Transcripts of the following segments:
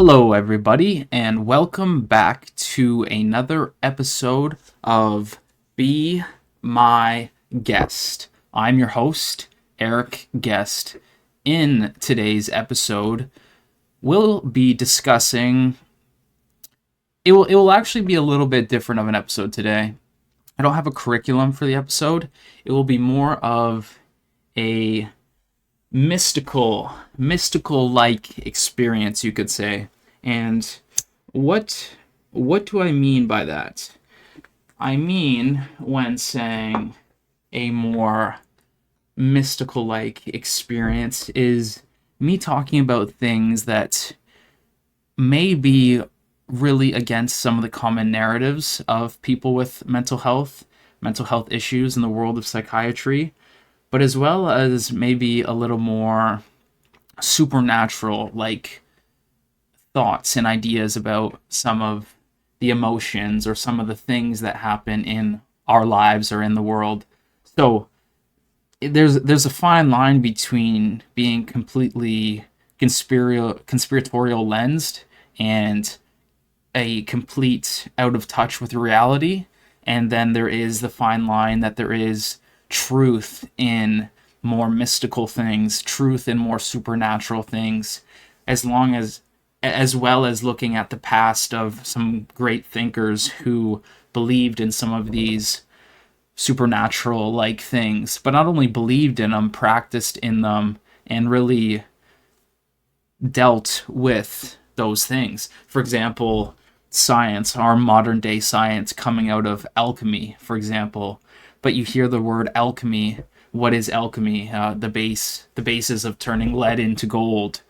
Hello, everybody, and welcome back to another episode of Be My Guest. I'm your host, Eric Guest. In today's episode, we'll be discussing. It will actually be a little bit different of an episode today. I don't have a curriculum for the episode. It will be more of a mystical like experience, you could say. And what what do I mean by that? I mean, when saying a more mystical like experience, is me talking about things that may be really against some of the common narratives of people with mental health issues in the world of psychiatry, but as well as maybe a little more supernatural like thoughts and ideas about some of the emotions or some of the things that happen in our lives or in the world. So there's a fine line between being completely conspiratorial lensed and a complete out of touch with reality, and then there is the fine line that there is truth in more mystical things, truth in more supernatural things, as well as looking at the past of some great thinkers who believed in some of these supernatural like things, but not only believed in them, practiced in them, and really dealt with those things. For example, science, our modern day science coming out of alchemy, for example. But you hear the word alchemy. What is alchemy? The basis of turning lead into gold.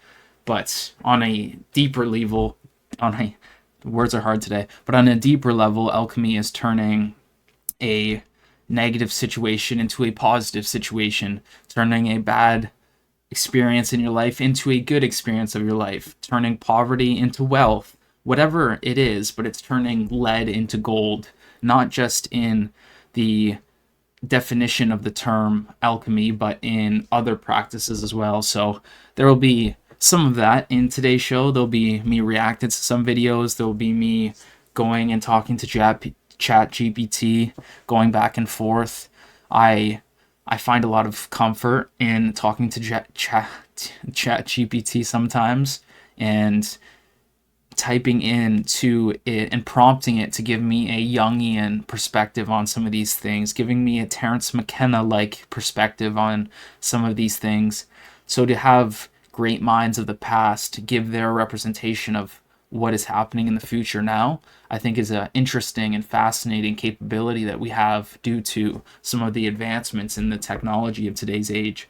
But on a deeper level, on a the words are hard today. But on a deeper level, alchemy is turning a negative situation into a positive situation, turning a bad experience in your life into a good experience of your life, turning poverty into wealth, whatever it is, but it's turning lead into gold, not just in the definition of the term alchemy, but in other practices as well. So there will be some of that in today's show. There'll be me reacting to some videos. There'll be me going and talking to Chat GPT, going back and forth. I find a lot of comfort in talking to Chat GPT sometimes, and typing into it and prompting it to give me a Jungian perspective on some of these things, giving me a Terence McKenna like perspective on some of these things. So to have great minds of the past give their representation of what is happening in the future now, I think is an interesting and fascinating capability that we have due to some of the advancements in the technology of today's age.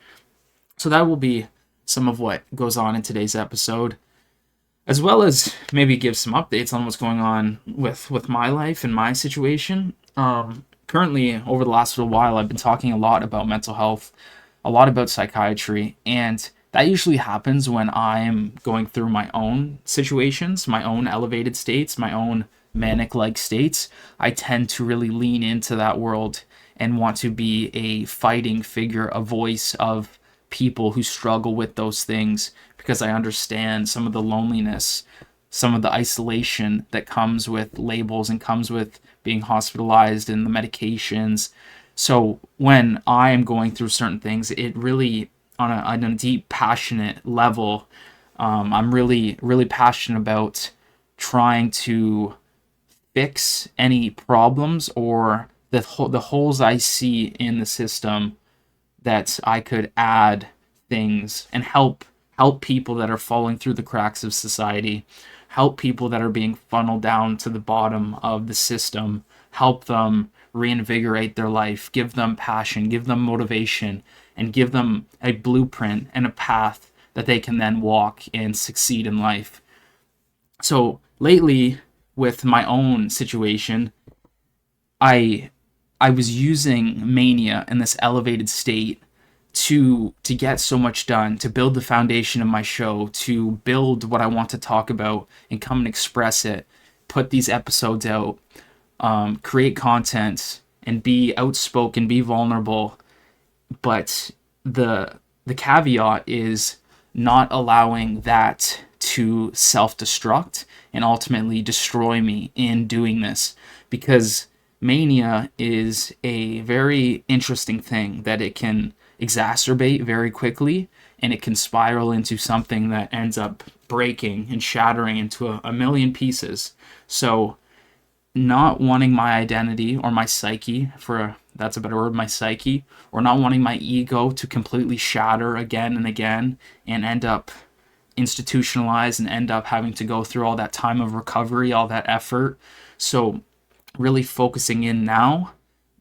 So that will be some of what goes on in today's episode, as well as maybe give some updates on what's going on with my life and my situation. Currently, over the last little while, I've been talking a lot about mental health, a lot about psychiatry, and that usually happens when I'm going through my own situations, my own elevated states, my own manic-like states. I tend to really lean into that world and want to be a fighting figure, a voice of people who struggle with those things, because I understand some of the loneliness, some of the isolation that comes with labels and comes with being hospitalized and the medications. So when I am going through certain things, it really, on a deep, passionate level, I'm really passionate about trying to fix any problems or the holes I see in the system, that I could add things and help people that are falling through the cracks of society, help people that are being funneled down to the bottom of the system, help them reinvigorate their life, give them passion, give them motivation, and give them a blueprint and a path that they can then walk and succeed in life. So lately, with my own situation, I I was using mania in this elevated state to get so much done, to build the foundation of my show, to build what I want to talk about and come and express it, put these episodes out, create content, and be outspoken, be vulnerable. But the caveat is not allowing that to self-destruct and ultimately destroy me in doing this, because mania is a very interesting thing that it can exacerbate very quickly, and it can spiral into something that ends up breaking and shattering into a million pieces. So not wanting my identity or my psyche, for that's a better word, my psyche, or not wanting my ego to completely shatter again and again and end up institutionalized and end up having to go through all that time of recovery, all that effort. So really focusing in now,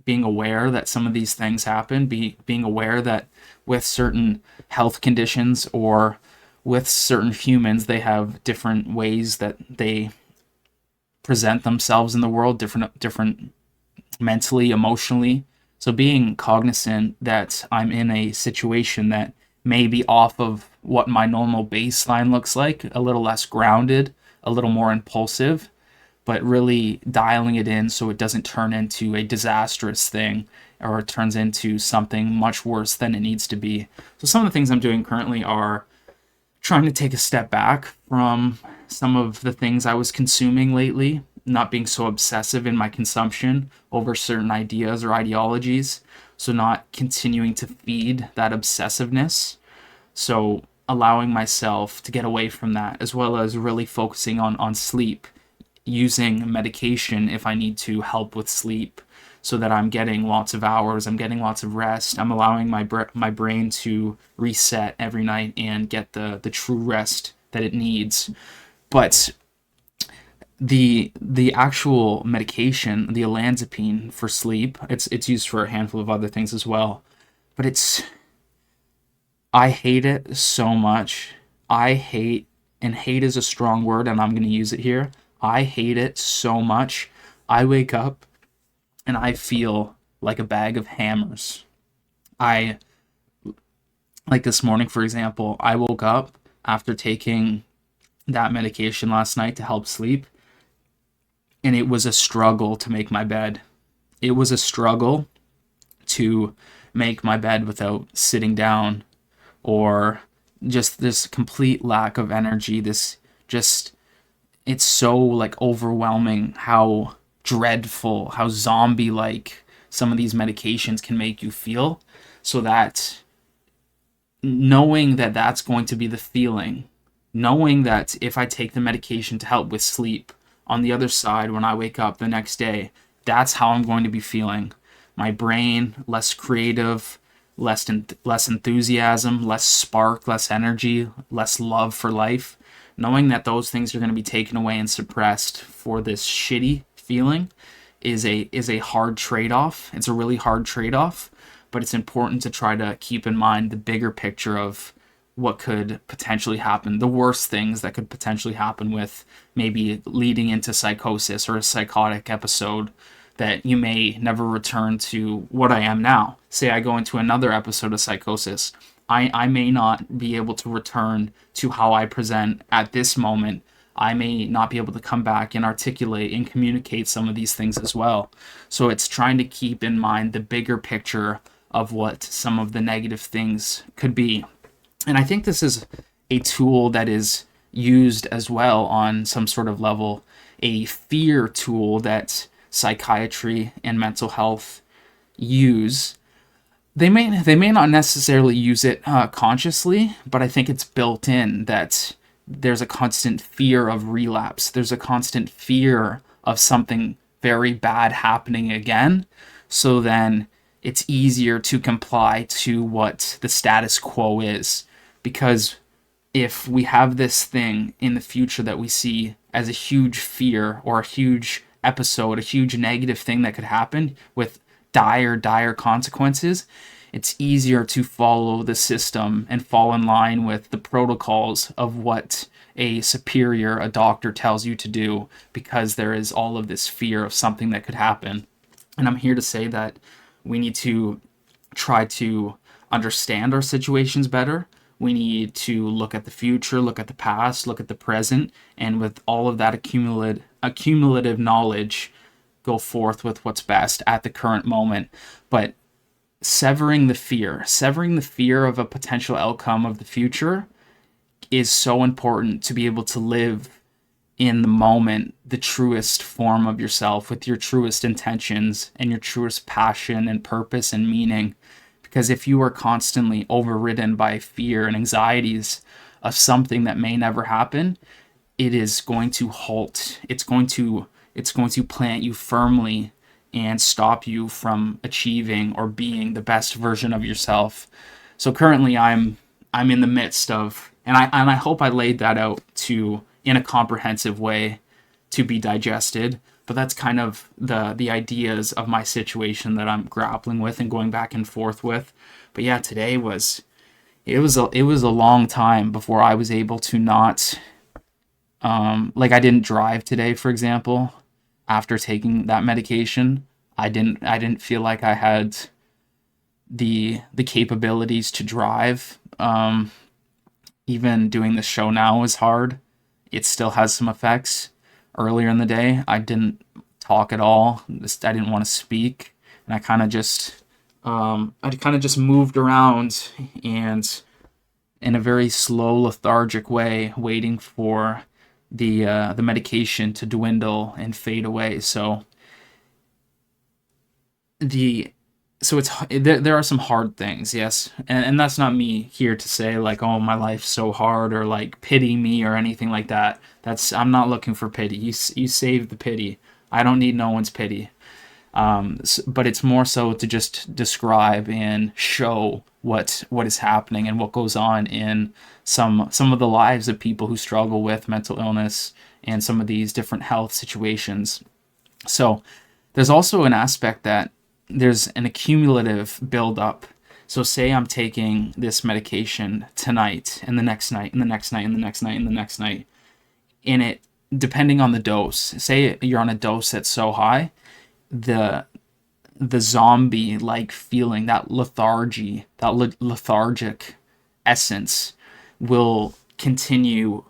being aware that some of these things happen, being aware that with certain health conditions or with certain humans, they have different ways that they present themselves in the world, different mentally, emotionally. So being cognizant that I'm in a situation that may be off of what my normal baseline looks like, a little less grounded, a little more impulsive, but really dialing it in so it doesn't turn into a disastrous thing or it turns into something much worse than it needs to be. So some of the things I'm doing currently are trying to take a step back from some of the things I was consuming lately, not being so obsessive in my consumption over certain ideas or ideologies, so not continuing to feed that obsessiveness. So allowing myself to get away from that, as well as really focusing on sleep, using medication if I need to help with sleep, so that I'm getting lots of hours, I'm getting lots of rest, I'm allowing my brain to reset every night and get the true rest that it needs. But the actual medication, the olanzapine for sleep, it's used for a handful of other things as well. But I hate it so much. I hate, and hate is a strong word, and I'm going to use it here. I hate it so much. I wake up and I feel like a bag of hammers. I, like this morning, for example, I woke up after taking that medication last night to help sleep, and it was a struggle to make my bed. It was a struggle to make my bed without sitting down, or just this complete lack of energy. This just, it's so like overwhelming how dreadful, how zombie like some of these medications can make you feel. So that knowing that that's going to be the feeling, knowing that if I take the medication to help with sleep, on the other side, when I wake up the next day, that's how I'm going to be feeling. My brain, less creative, less enthusiasm, less spark, less energy, less love for life. Knowing that those things are going to be taken away and suppressed for this shitty feeling is a hard trade-off. It's a really hard trade-off, but it's important to try to keep in mind the bigger picture of what could potentially happen, the worst things that could potentially happen with maybe leading into psychosis or a psychotic episode that you may never return to what I am now. Say I go into another episode of psychosis, I may not be able to return to how I present at this moment. I may not be able to come back and articulate and communicate some of these things as well. So it's trying to keep in mind the bigger picture of what some of the negative things could be. And I think this is a tool that is used as well on some sort of level, a fear tool that psychiatry and mental health use. They may not necessarily use it consciously, but I think it's built in that there's a constant fear of relapse. There's a constant fear of something very bad happening again. So then it's easier to comply to what the status quo is. Because if we have this thing in the future that we see as a huge fear or a huge episode, a huge negative thing that could happen with dire consequences, it's easier to follow the system and fall in line with the protocols of what a superior, a doctor tells you to do, because there is all of this fear of something that could happen. And I'm here to say that we need to try to understand our situations better. We need to look at the future, look at the past, look at the present, and with all of that accumulative knowledge, go forth with what's best at the current moment. But severing the fear of a potential outcome of the future is so important to be able to live in the moment, the truest form of yourself with your truest intentions and your truest passion and purpose and meaning. Because if you are constantly overridden by fear and anxieties of something that may never happen, it is going to halt. It's going to plant you firmly and stop you from achieving or being the best version of yourself. So currently I'm in the midst of, and I hope I laid that out to in a comprehensive way to be digested. But that's kind of the ideas of my situation that I'm grappling with and going back and forth with. But yeah, today was it was a long time before I was able to not like I didn't drive today, for example, after taking that medication. I didn't feel like I had the capabilities to drive. Even doing the show now is hard. It still has some effects. Earlier in the day, I didn't talk at all. I didn't want to speak, and I kind of just moved around and in a very slow, lethargic way, waiting for the medication to dwindle and fade away. The there are some hard things, yes, and that's not me here to say like, oh, my life's so hard, or like pity me or anything like that. I'm not looking for pity. You save the pity. I don't need no one's pity. But it's more so to just describe and show what is happening and what goes on in some of the lives of people who struggle with mental illness and some of these different health situations. So there's also an aspect that there's an accumulative buildup. So say I'm taking this medication tonight and the next night and the next night and the next night and the next night. In it, depending on the dose, say you're on a dose that's so high, the zombie like feeling, that lethargy, that lethargic essence will continue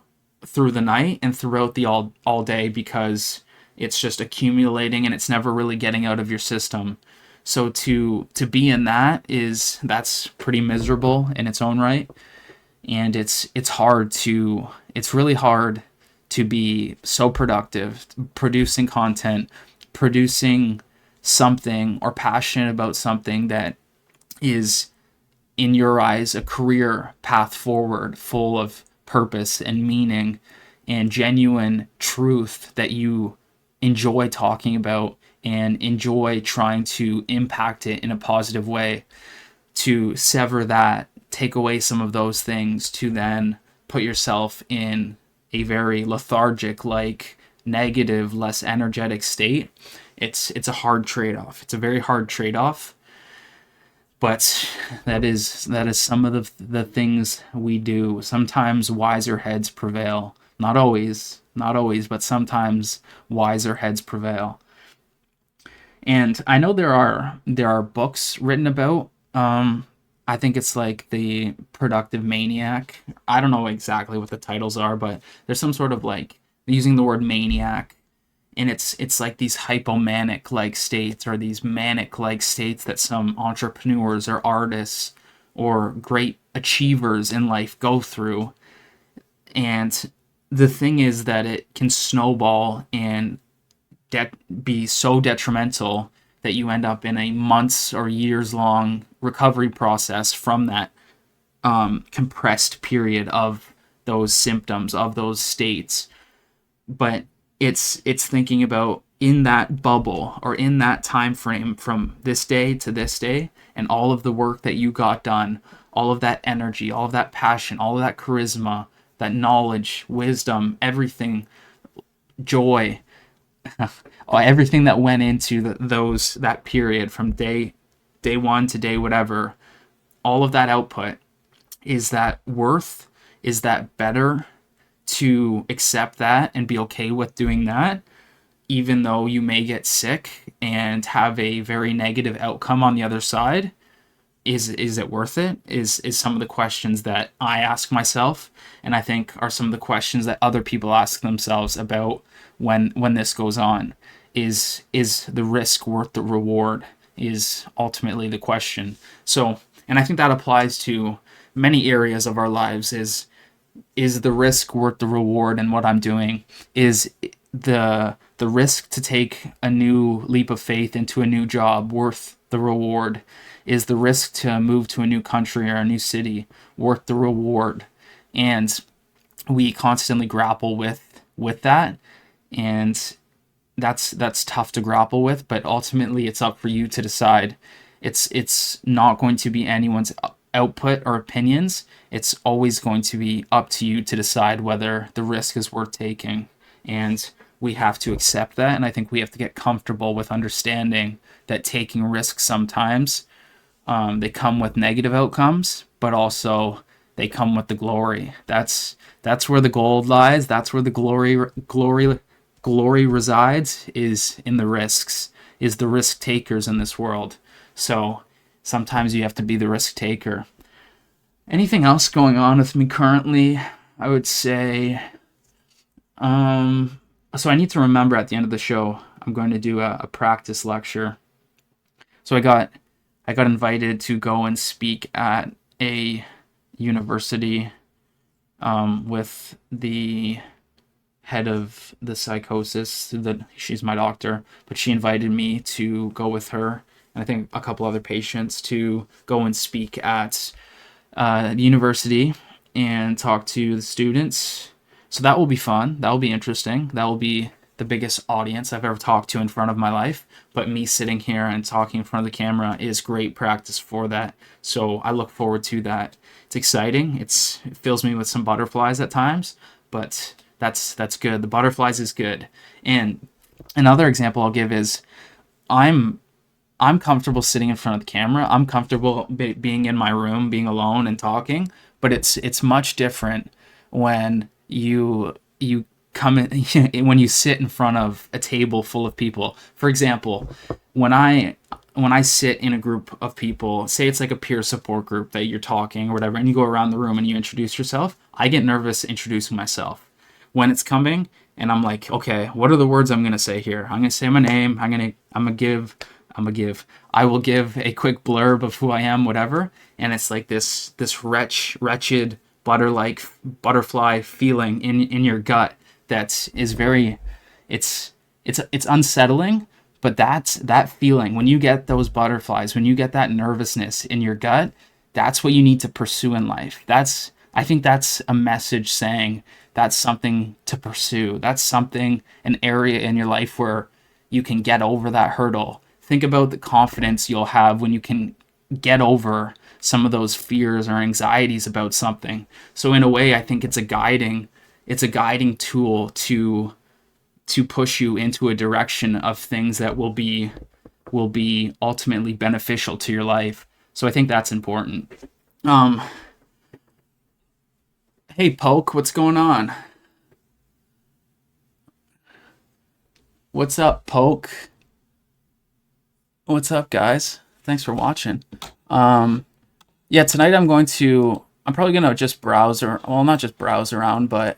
through the night and throughout the all day, because it's just accumulating and it's never really getting out of your system. So to be in that's pretty miserable in its own right. And it's really hard to be so productive, producing content, producing something, or passionate about something that is, in your eyes, a career path forward full of purpose and meaning and genuine truth that you enjoy talking about and enjoy trying to impact it in a positive way. To sever that, take away some of those things, to then put yourself in a very lethargic, like negative, less energetic state. It's a hard trade-off. It's a very hard trade-off. But that is some of the things we do. Sometimes wiser heads prevail. Not always, but sometimes wiser heads prevail. And I know there are books written about. I think it's like The Productive Maniac. I don't know exactly what the titles are, but there's some sort of like using the word maniac, and it's like these hypomanic like states, or these manic like states that some entrepreneurs or artists or great achievers in life go through. And the thing is that it can snowball and be so detrimental that you end up in a months or years long recovery process from that compressed period of those symptoms, of those states. But it's thinking about, in that bubble or in that time frame from this day to this day, and all of the work that you got done, all of that energy, all of that passion, all of that charisma, that knowledge, wisdom, everything, joy, everything that went into that period from day one to day whatever, all of that output, is that worth? Is that better to accept that and be okay with doing that, even though you may get sick and have a very negative outcome on the other side? Is it worth it? Is some of the questions that I ask myself, and I think are some of the questions that other people ask themselves about when this goes on. Is the risk worth the reward? Is ultimately the question. So, and I think that applies to many areas of our lives. Is is the risk worth the reward in what I'm doing? Is the risk to take a new leap of faith into a new job worth the reward? Is the risk to move to a new country or a new city worth the reward? And we constantly grapple with that, and that's tough to grapple with, but ultimately it's up for you to decide. It's not going to be anyone's output or opinions. It's always going to be up to you to decide whether the risk is worth taking. And we have to accept that, and I think we have to get comfortable with understanding that taking risks sometimes, they come with negative outcomes, but also they come with the glory. That's where the gold lies. That's where the glory resides, is in the risks, is the risk takers in this world. So sometimes you have to be the risk taker. Anything else going on with me currently? I would say, so I need to remember at the end of the show, I'm going to do a practice lecture. So I got invited to go and speak at a university, with the head of the psychosis. She's my doctor, but she invited me to go with her, and I think a couple other patients, to go and speak at the university and talk to the students. So that will be fun. That will be interesting. That will be the biggest audience I've ever talked to in front of my life. But me sitting here and talking in front of the camera is great practice for that. So I look forward to that. It's exciting. It fills me with some butterflies at times, but that's good. The butterflies is good. And another example I'll give is I'm comfortable sitting in front of the camera. I'm comfortable being in my room, being alone and talking. But it's much different when you come in, when you sit in front of a table full of people. For example, when I sit in a group of people, say it's like a peer support group that you're talking or whatever, and you go around the room and you introduce yourself, I get nervous introducing myself when it's coming, and I'm like, okay, what are the words I'm gonna say here? I'm gonna say my name. I will give a quick blurb of who I am, whatever, and it's like this wretched butterfly feeling in your gut that is very, it's unsettling. But that feeling, when you get those butterflies, when you get that nervousness in your gut, that's what you need to pursue in life. I think that's a message saying that's something to pursue. That's something, an area in your life where you can get over that hurdle. Think about the confidence you'll have when you can get over some of those fears or anxieties about something. So in a way, I think it's a guiding tool to push you into a direction of things that will be ultimately beneficial to your life. So I think that's important. Hey Poke, what's going on? What's up, Poke? What's up, guys? Thanks for watching. Yeah, tonight I'm probably gonna just browse, or well, not just browse around, but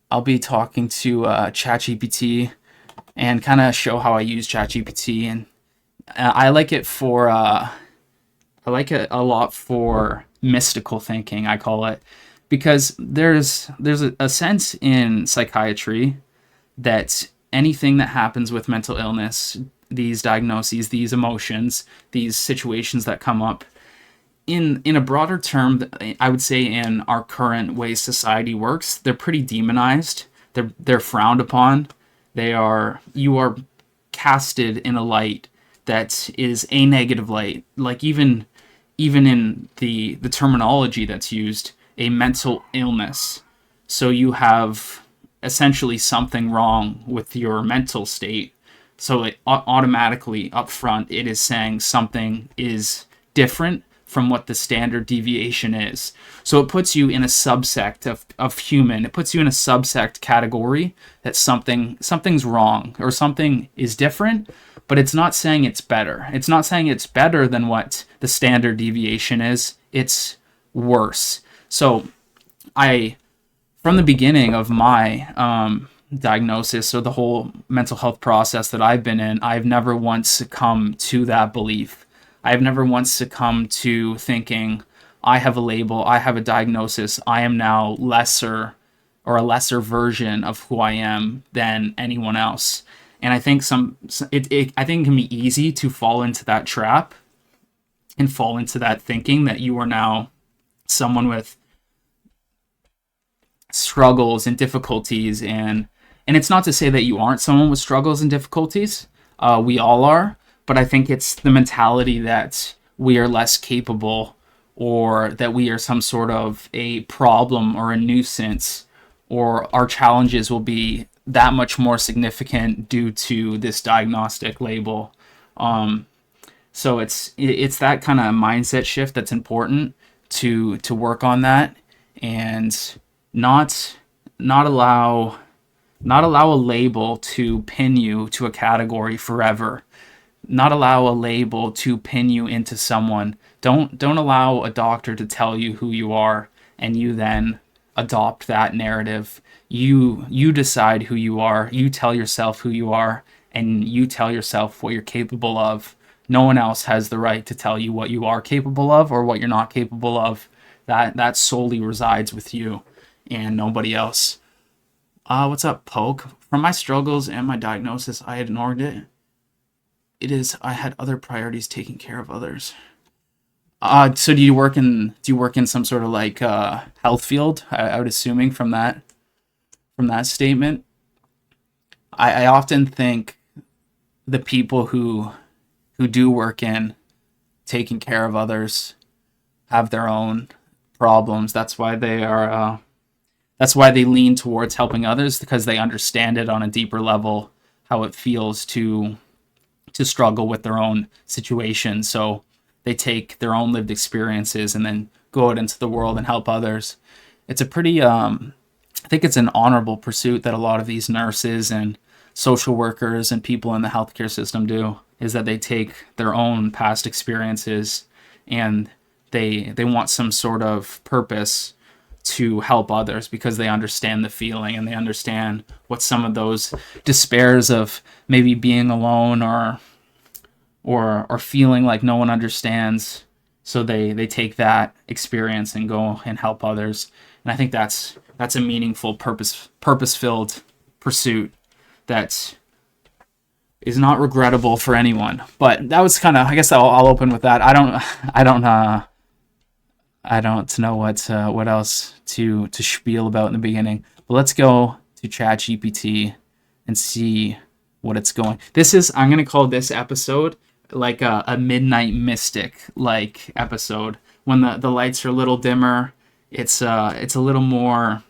I'll be talking to ChatGPT and kind of show how I use ChatGPT, and I like it a lot for mystical thinking, I call it, because there's a sense in psychiatry that anything that happens with mental illness, these diagnoses, these emotions, these situations that come up, in a broader term, I would say in our current way society works, they're pretty demonized. They're frowned upon. You are casted in a light that is a negative light. Like even in the terminology that's used, a mental illness. So you have essentially something wrong with your mental state. So it automatically up front, it is saying something is different from what the standard deviation is. So it puts you in a subsect of human. It puts you in a subsect category that something's wrong or something is different, but it's not saying it's better. It's not saying it's better than what the standard deviation is. It's worse. So from the beginning of my diagnosis or the whole mental health process that I've been in, I've never once succumbed to that belief. I've never once succumbed to thinking I have a label, I have a diagnosis, I am now lesser, or a lesser version of who I am than anyone else. And I think I think it can be easy to fall into that trap and fall into that thinking that you are now someone with struggles and difficulties, and it's not to say that you aren't someone with struggles and difficulties. We all are, but I think it's the mentality that we are less capable, or that we are some sort of a problem or a nuisance, or our challenges will be that much more significant due to this diagnostic label. So it's that kind of mindset shift that's important to work on that, and not not allow not allow a label to pin you to a category forever. Not allow a label to pin you into someone. Don't allow a doctor to tell you who you are and you then adopt that narrative. You decide who you are. You tell yourself who you are, and you tell yourself what you're capable of. No one else has the right to tell you what you are capable of or what you're not capable of. That solely resides with you and nobody else. What's up, Poke? From my struggles and my diagnosis, I ignored it. I had other priorities, taking care of others. So do you work in some sort of like health field? I would assuming from that statement. I often think the people who do work in taking care of others have their own problems. That's why they are. That's why they lean towards helping others, because they understand it on a deeper level, how it feels to struggle with their own situation. So they take their own lived experiences and then go out into the world and help others. It's a pretty, I think it's an honorable pursuit that a lot of these nurses and social workers and people in the healthcare system do, is that they take their own past experiences and they want some sort of purpose to help others, because they understand the feeling and they understand what some of those despairs of maybe being alone or feeling like no one understands. So they take that experience and go and help others. And I think that's a meaningful purpose-filled pursuit that is not regrettable for anyone. But that was kind of, I guess I'll open with that. I don't know what else to spiel about in the beginning. But let's go to ChatGPT and see what it's going. I'm going to call this episode like a Midnight Mystic like episode. When the lights are a little dimmer, it's a little more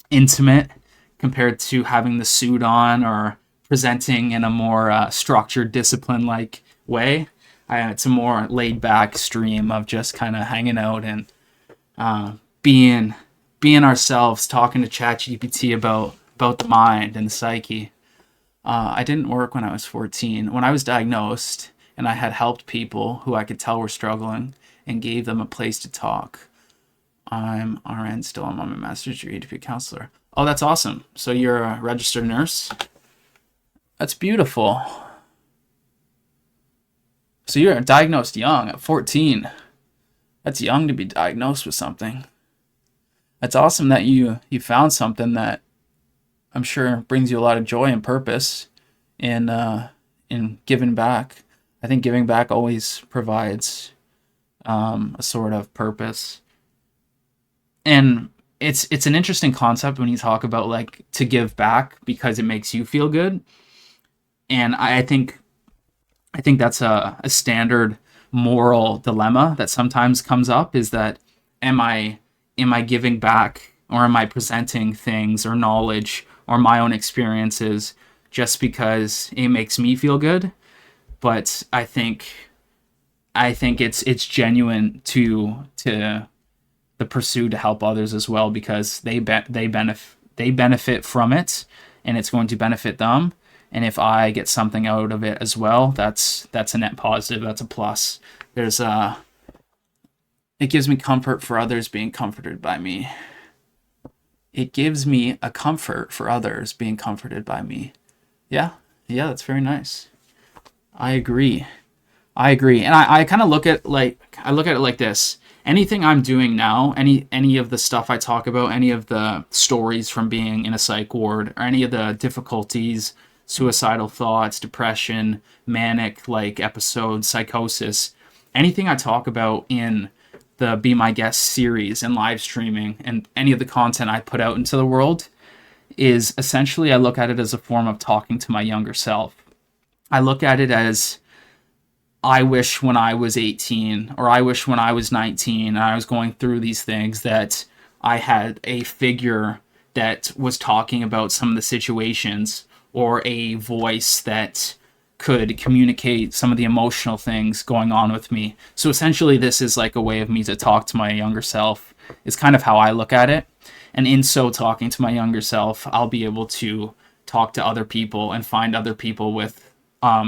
intimate compared to having the suit on or presenting in a more structured, discipline like way. It's a more laid back stream of just kind of hanging out and being ourselves, talking to ChatGPT about the mind and the psyche. I didn't work when I was 14. When I was diagnosed and I had helped people who I could tell were struggling and gave them a place to talk. I'm RN still. I'm on my master's degree to be a counselor. Oh, that's awesome. So you're a registered nurse? That's beautiful. So you're diagnosed young at 14. That's young to be diagnosed with something. That's awesome that you found something that I'm sure brings you a lot of joy and purpose in giving back. I think giving back always provides a sort of purpose. And it's an interesting concept when you talk about like to give back because it makes you feel good. And I think that's a standard moral dilemma that sometimes comes up, is that am I giving back, or am I presenting things or knowledge or my own experiences just because it makes me feel good? But I think it's genuine to the pursuit to help others as well, because they benefit from it and it's going to benefit them. And if I get something out of it as well, that's a net positive. That's a plus. It gives me comfort for others being comforted by me. It gives me a comfort for others being comforted by me. Yeah, that's very nice. I agree. And I kind of look at it like this. anything I'm doing now, any of the stuff I talk about, any of the stories from being in a psych ward, or any of the difficulties, suicidal thoughts, depression, manic like episodes, psychosis, anything I talk about in the Be My Guest series and live streaming and any of the content I put out into the world is essentially, I look at it as a form of talking to my younger self. I look at it as, I wish when I was 18, or I wish when I was 19 and I was going through these things, that I had a figure that was talking about some of the situations, or a voice that could communicate some of the emotional things going on with me. So essentially this is like a way of me to talk to my younger self, is kind of how I look at it. And in so talking to my younger self, I'll be able to talk to other people and find other people with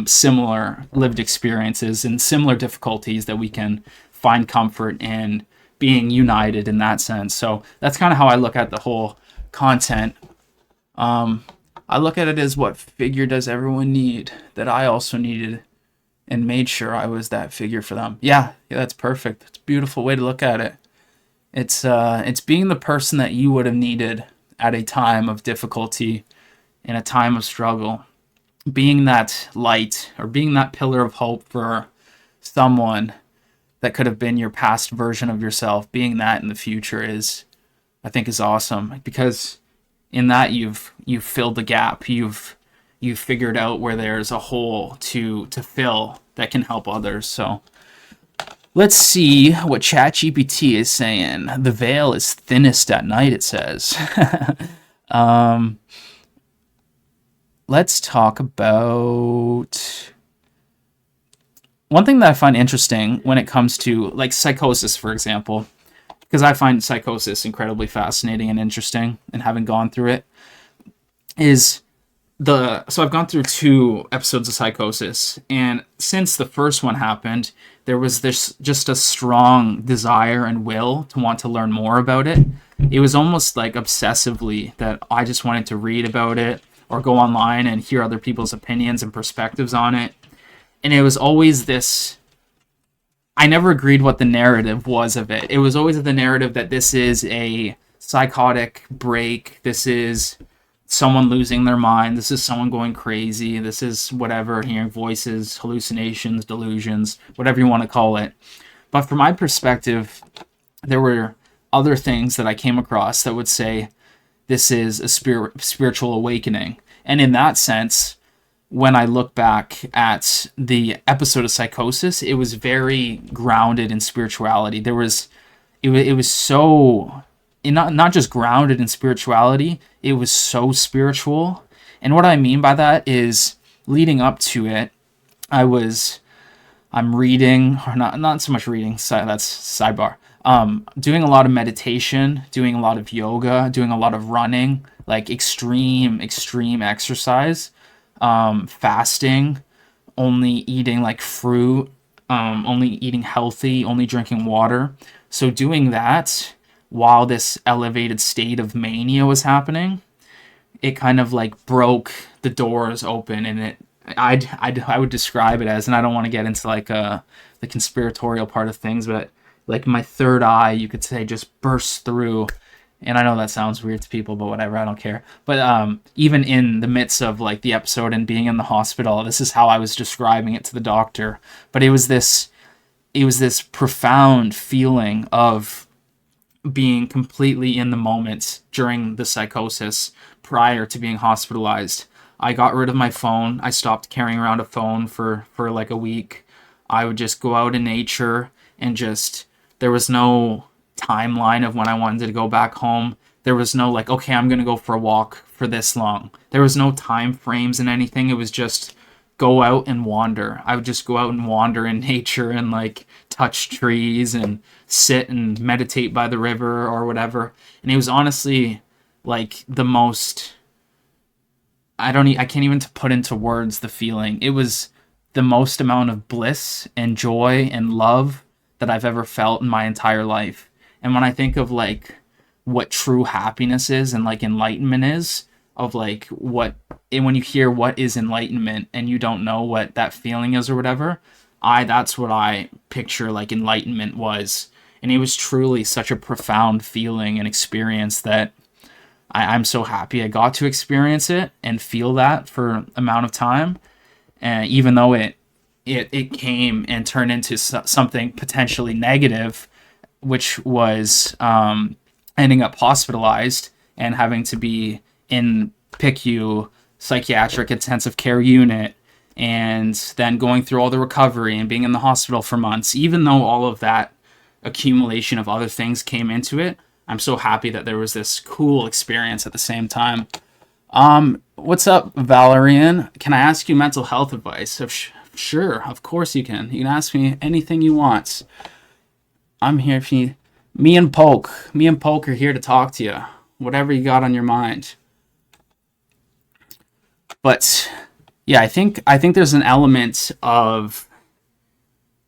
similar lived experiences and similar difficulties, that we can find comfort in being united in that sense. So that's kind of how I look at the whole content. I look at it as, what figure does everyone need that I also needed, and made sure I was that figure for them. Yeah, that's perfect. It's a beautiful way to look at it. It's being the person that you would have needed at a time of difficulty, in a time of struggle. Being that light, or being that pillar of hope for someone that could have been your past version of yourself. Being that in the future I think is awesome, because in that you've filled the gap. You've figured out where there's a hole to fill that can help others. So let's see what ChatGPT is saying. The veil is thinnest at night, it says. Let's talk about one thing that I find interesting when it comes to like psychosis, for example, because I find psychosis incredibly fascinating and interesting, and having gone through it, is so I've gone through 2 episodes of psychosis, and since the first one happened, there was this just a strong desire and will to want to learn more about it. It was almost like obsessively that I just wanted to read about it, or go online and hear other people's opinions and perspectives on it. And it was always this, I never agreed what the narrative was of it. It was always the narrative that this is a psychotic break, this is someone losing their mind, this is someone going crazy, this is whatever, hearing voices, hallucinations, delusions, whatever you want to call it. But from my perspective, there were other things that I came across that would say this is a spiritual awakening. And in that sense, when I look back at the episode of psychosis, it was very grounded in spirituality. It was so, not just grounded in spirituality, it was so spiritual. And what I mean by that is, leading up to it, I'm reading, or not so much reading, that's sidebar. Doing a lot of meditation, doing a lot of yoga, doing a lot of running, like extreme exercise, fasting, only eating like fruit, only eating healthy, only drinking water. So doing that while this elevated state of mania was happening, it kind of like broke the doors open, and I would describe it as, and I don't want to get into like the conspiratorial part of things, but like my third eye, you could say, just burst through. And I know that sounds weird to people, but whatever, I don't care. But even in the midst of like the episode and being in the hospital, this is how I was describing it to the doctor. But it was this profound feeling of being completely in the moment during the psychosis prior to being hospitalized. I got rid of my phone. I stopped carrying around a phone for like a week. I would just go out in nature and there was no timeline of when I wanted to go back home. There was no like, okay, I'm going to go for a walk for this long. There was no time frames and anything. It was just go out and wander. I would just go out and wander in nature and like touch trees and sit and meditate by the river or whatever. And it was honestly like the most, I can't even put into words the feeling. It was the most amount of bliss and joy and love that I've ever felt in my entire life. And when I think of like what true happiness is and like enlightenment is, of like and when you hear what is enlightenment and you don't know what that feeling is or whatever, that's what I picture like enlightenment was. And it was truly such a profound feeling and experience that I'm so happy I got to experience it and feel that for amount of time. And even though it came and turned into something potentially negative, which was ending up hospitalized and having to be in PICU psychiatric intensive care unit, and then going through all the recovery and being in the hospital for months. Even though all of that accumulation of other things came into it, I'm so happy that there was this cool experience at the same time. What's up, Valerian? Can I ask you mental health advice? Sure, of course you can. You can ask me anything you want. I'm here if you... Me and Poke are here to talk to you. Whatever you got on your mind. But yeah, I think there's an element of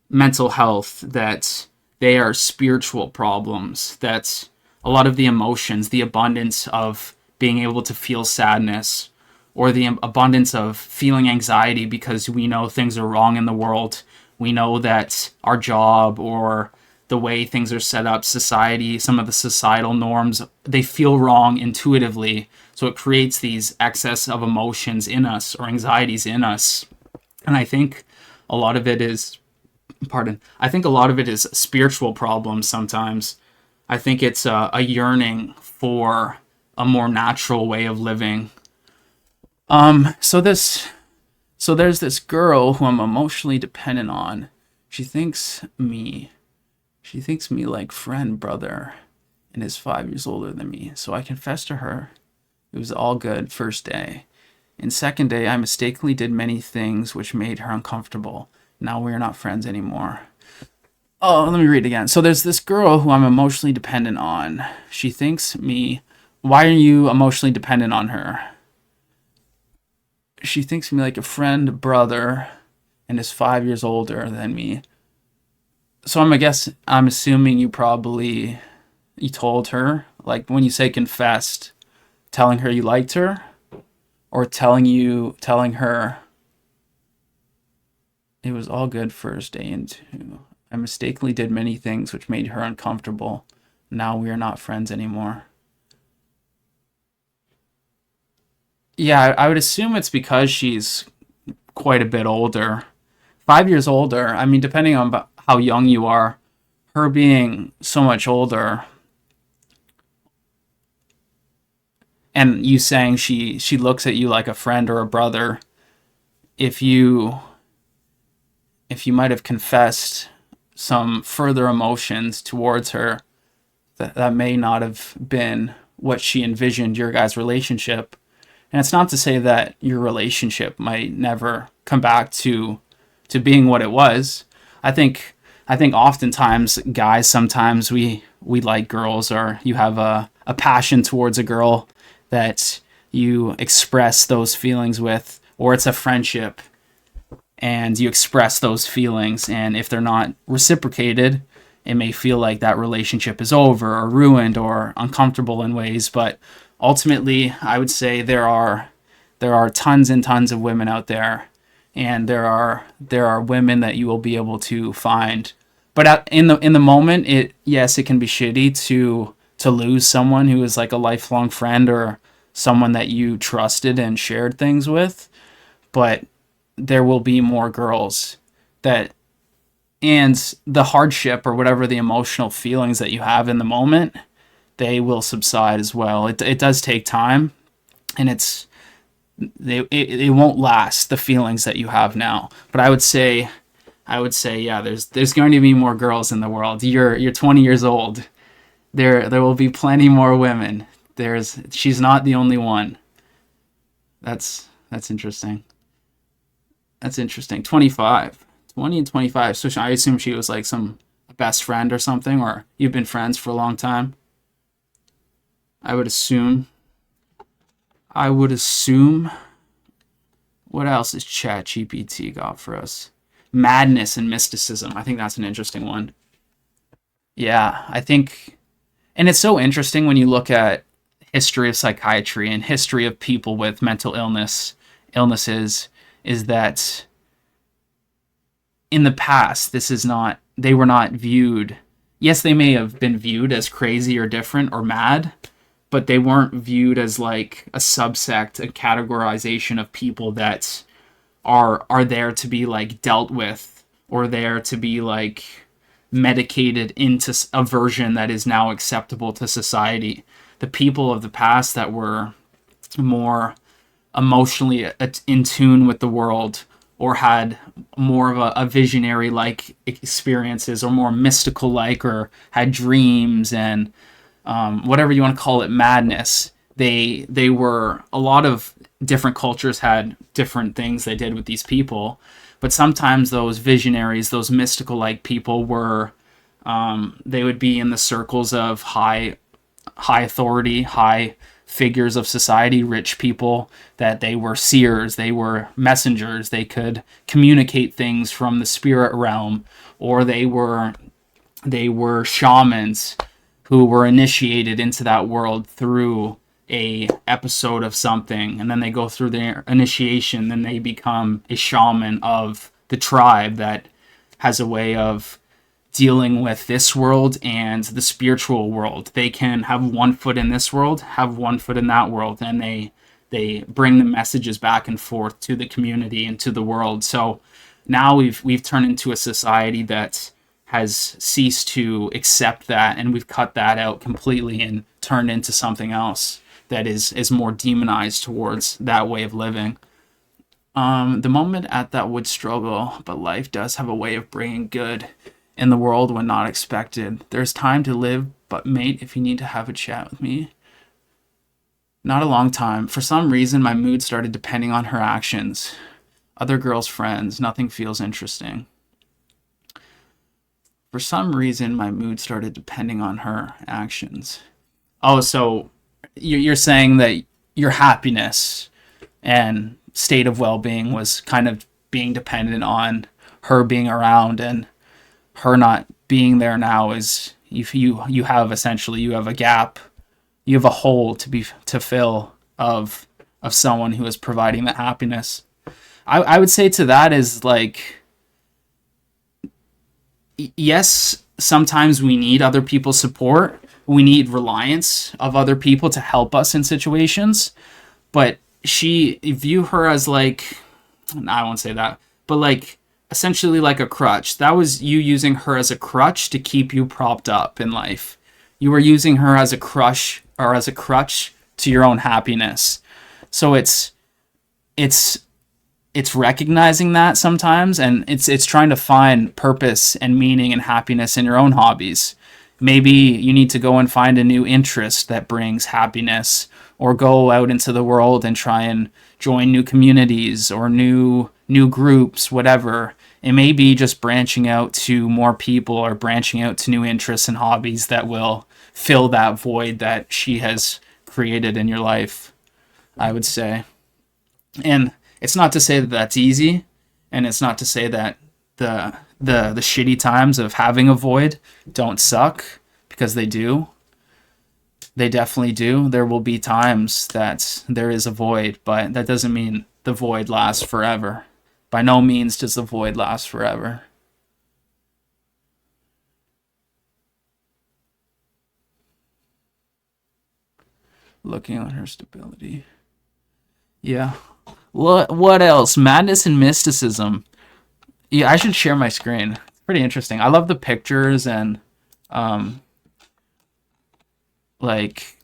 mental health that they are spiritual problems. That a lot of the emotions, the abundance of being able to feel sadness, or the abundance of feeling anxiety because we know things are wrong in the world. We know that our job or the way things are set up, society, some of the societal norms, they feel wrong intuitively. So it creates these excess of emotions in us or anxieties in us. And I think a lot of it is, I think a lot of it is spiritual problems sometimes. I think it's a yearning for a more natural way of living. So there's this girl who I'm emotionally dependent on. She thinks me like friend, brother, and is 5 years older than me. So I confessed to her. It was all good first day. And second day, I mistakenly did many things which made her uncomfortable. Now we are not friends anymore. Oh, let me read it again. So there's this girl who I'm emotionally dependent on. She thinks me... Why are you emotionally dependent on her? She thinks me like a friend, brother, and is 5 years older than me. So I'm assuming you told her, like when you say confessed, telling her you liked her, or telling her it was all good first day and two. I mistakenly did many things which made her uncomfortable. Now we are not friends anymore. Yeah, I would assume it's because she's quite a bit older. 5 years older. I mean, depending on how young you are, her being so much older, and you saying she looks at you like a friend or a brother, if you might have confessed some further emotions towards her, that may not have been what she envisioned your guys' relationship. And it's not to say that your relationship might never come back to being what it was. I think oftentimes guys, sometimes we like girls, or you have a passion towards a girl that you express those feelings with, or it's a friendship and you express those feelings, and if they're not reciprocated, it may feel like that relationship is over or ruined or uncomfortable in ways. But ultimately, I would say there are tons and tons of women out there, and there are women that you will be able to find. But in the moment, it can be shitty to lose someone who is like a lifelong friend or someone that you trusted and shared things with. But there will be more girls that, and the hardship or whatever the emotional feelings that you have in the moment, they will subside as well. It does take time, and it won't last, the feelings that you have now. But I would say yeah, there's going to be more girls in the world. You're 20 years old. There will be plenty more women. She's not the only one. That's interesting. That's interesting. 25. 20 and 25. So I assume she was like some best friend or something, or you've been friends for a long time. I would assume. What else is ChatGPT got for us? Madness and mysticism. I think that's an interesting one. Yeah, I think, and it's so interesting when you look at history of psychiatry and history of people with mental illnesses, is that in the past, they were not viewed yes, they may have been viewed as crazy or different or mad, but they weren't viewed as like a subsect, a categorization of people that are there to be like dealt with, or there to be like medicated into a version that is now acceptable to society. The people of the past that were more emotionally in tune with the world, or had more of a visionary like experiences, or more mystical like, or had dreams and whatever you want to call it, madness. They were, a lot of different cultures had different things they did with these people, but sometimes those visionaries, those mystical like people were, they would be in the circles of high authority, high figures of society, rich people, that they were seers, they were messengers, they could communicate things from the spirit realm, or they were shamans who were initiated into that world through a episode of something, and then they go through their initiation, then they become a shaman of the tribe that has a way of dealing with this world and the spiritual world. They can have one foot in this world, have one foot in that world, and they bring the messages back and forth to the community and to the world. So now we've turned into a society that has ceased to accept that, and we've cut that out completely and turned into something else that is more demonized towards that way of living. The moment at that would struggle, but life does have a way of bringing good in the world when not expected. There's time to live, but mate, if you need to have a chat with me. Not a long time. For some reason, my mood started depending on her actions. Other girls' friends, nothing feels interesting. For some reason, my mood started depending on her actions. Oh, so you're saying that your happiness and state of well-being was kind of being dependent on her being around, and her not being there now is, you have essentially, you have a gap, you have a hole to fill of someone who is providing the happiness. I would say to that is like, yes, sometimes we need other people's support. We need reliance of other people to help us in situations. But view her as like, I won't say that, but like essentially like a crutch. That was you using her as a crutch to keep you propped up in life. You were using her as a crutch, or as a crutch to your own happiness. So it's recognizing that sometimes, and it's trying to find purpose and meaning and happiness in your own hobbies. Maybe you need to go and find a new interest that brings happiness, or go out into the world and try and join new communities or new groups, whatever. It may be just branching out to more people, or branching out to new interests and hobbies that will fill that void that she has created in your life, I would say. And it's not to say that that's easy, and it's not to say that the shitty times of having a void don't suck, because they do. They definitely do. There will be times that there is a void, but that doesn't mean the void lasts forever. By no means does the void last forever. Looking at her stability. Yeah. What else? Madness and mysticism. Yeah, I should share my screen. It's pretty interesting. I love the pictures, and like,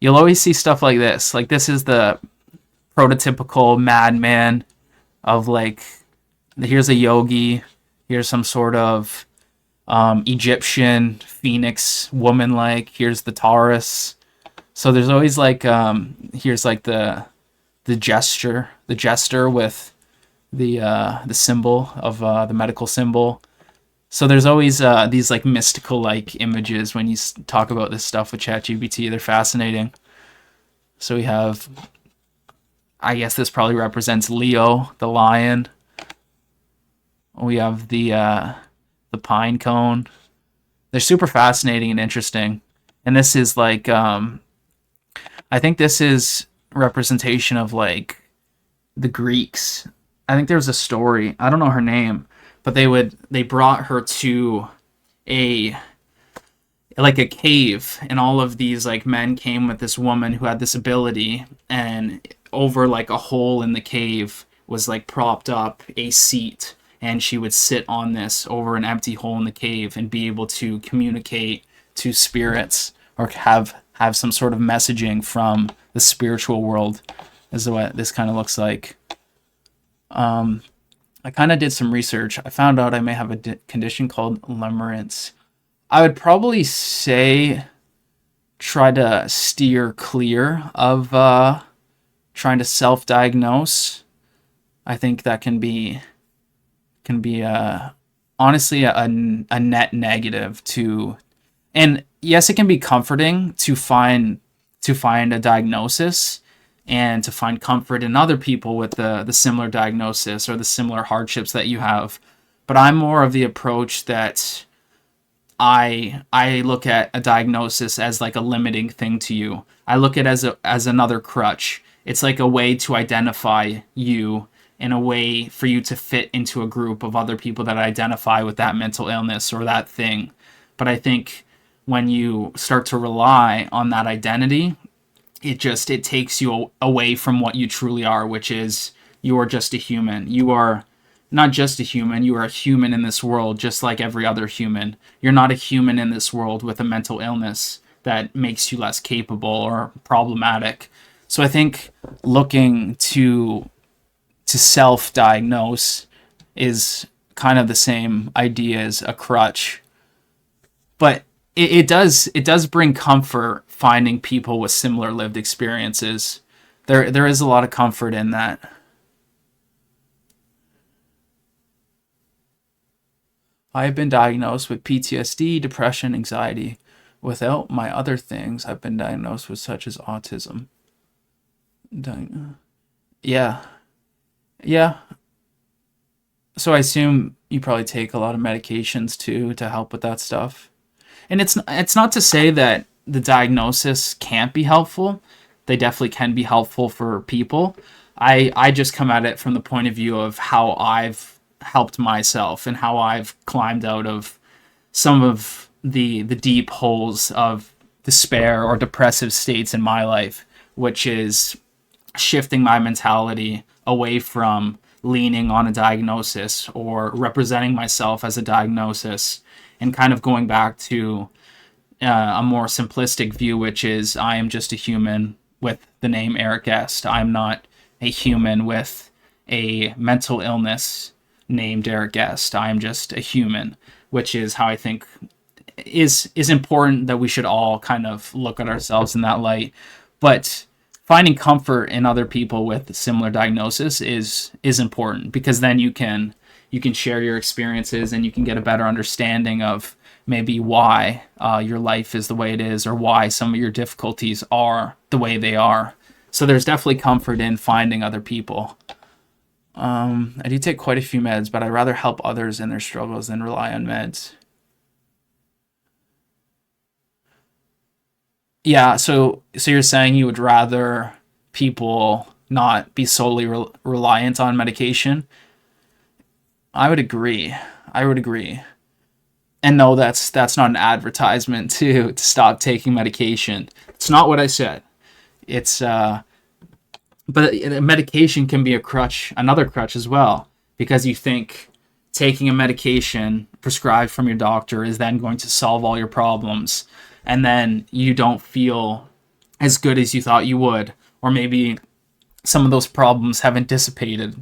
you'll always see stuff like this. Like, this is the prototypical madman of like, here's a yogi, here's some sort of Egyptian phoenix woman, like here's the Taurus. So there's always like, here's like the jester with the symbol of the medical symbol. So there's always these like mystical like images when you talk about this stuff with ChatGPT. They're fascinating. So we have, I guess this probably represents Leo, the lion. We have the pine cone. They're super fascinating and interesting. And this is like, I think this is representation of like the Greeks. I think there's a story. I don't know her name, but they brought her to a like a cave, and all of these like men came with this woman who had this ability, and over like a hole in the cave was like propped up a seat, and she would sit on this over an empty hole in the cave and be able to communicate to spirits or have some sort of messaging from the spiritual world. Is what this kind of looks like. I kind of did some research. I found out I may have a condition called limerence. I would probably say try to steer clear of trying to self-diagnose. I think that can be honestly a net negative to, and yes, it can be comforting to find a diagnosis and to find comfort in other people with the similar diagnosis or the similar hardships that you have. But I'm more of the approach that I look at a diagnosis as like a limiting thing to you. I look at it as another crutch. It's like a way to identify you, in a way for you to fit into a group of other people that identify with that mental illness or that thing. But I think when you start to rely on that identity, it takes you away from what you truly are, which is you are just a human. You are not just a human, you are a human in this world just like every other human. You're not a human in this world with a mental illness that makes you less capable or problematic. So I think looking to self-diagnose is kind of the same idea as a crutch. But it does bring comfort finding people with similar lived experiences. There is a lot of comfort in that. I have been diagnosed with PTSD, depression, anxiety. Without my other things, I've been diagnosed with such as autism. Yeah, yeah. So I assume you probably take a lot of medications too to help with that stuff. And it's not to say that the diagnosis can't be helpful. They definitely can be helpful for people. I just come at it from the point of view of how I've helped myself and how I've climbed out of some of the deep holes of despair or depressive states in my life, which is shifting my mentality away from leaning on a diagnosis or representing myself as a diagnosis, and kind of going back to a more simplistic view, which is I am just a human with the name Eric Guest. I'm not a human with a mental illness named Eric Guest. I am just a human, which is how I think is important, that we should all kind of look at ourselves in that light. But finding comfort in other people with similar diagnosis is important, because then you can share your experiences and you can get a better understanding of maybe why your life is the way it is, or why some of your difficulties are the way they are. So there's definitely comfort in finding other people. I do take quite a few meds, but I rather help others in their struggles than rely on meds. Yeah, so you're saying you would rather people not be solely reliant on medication? I would agree. I would agree. And no, that's not an advertisement to stop taking medication. It's not what I said. It's but medication can be a crutch, another crutch as well, because you think taking a medication prescribed from your doctor is then going to solve all your problems, and then you don't feel as good as you thought you would, or maybe some of those problems haven't dissipated.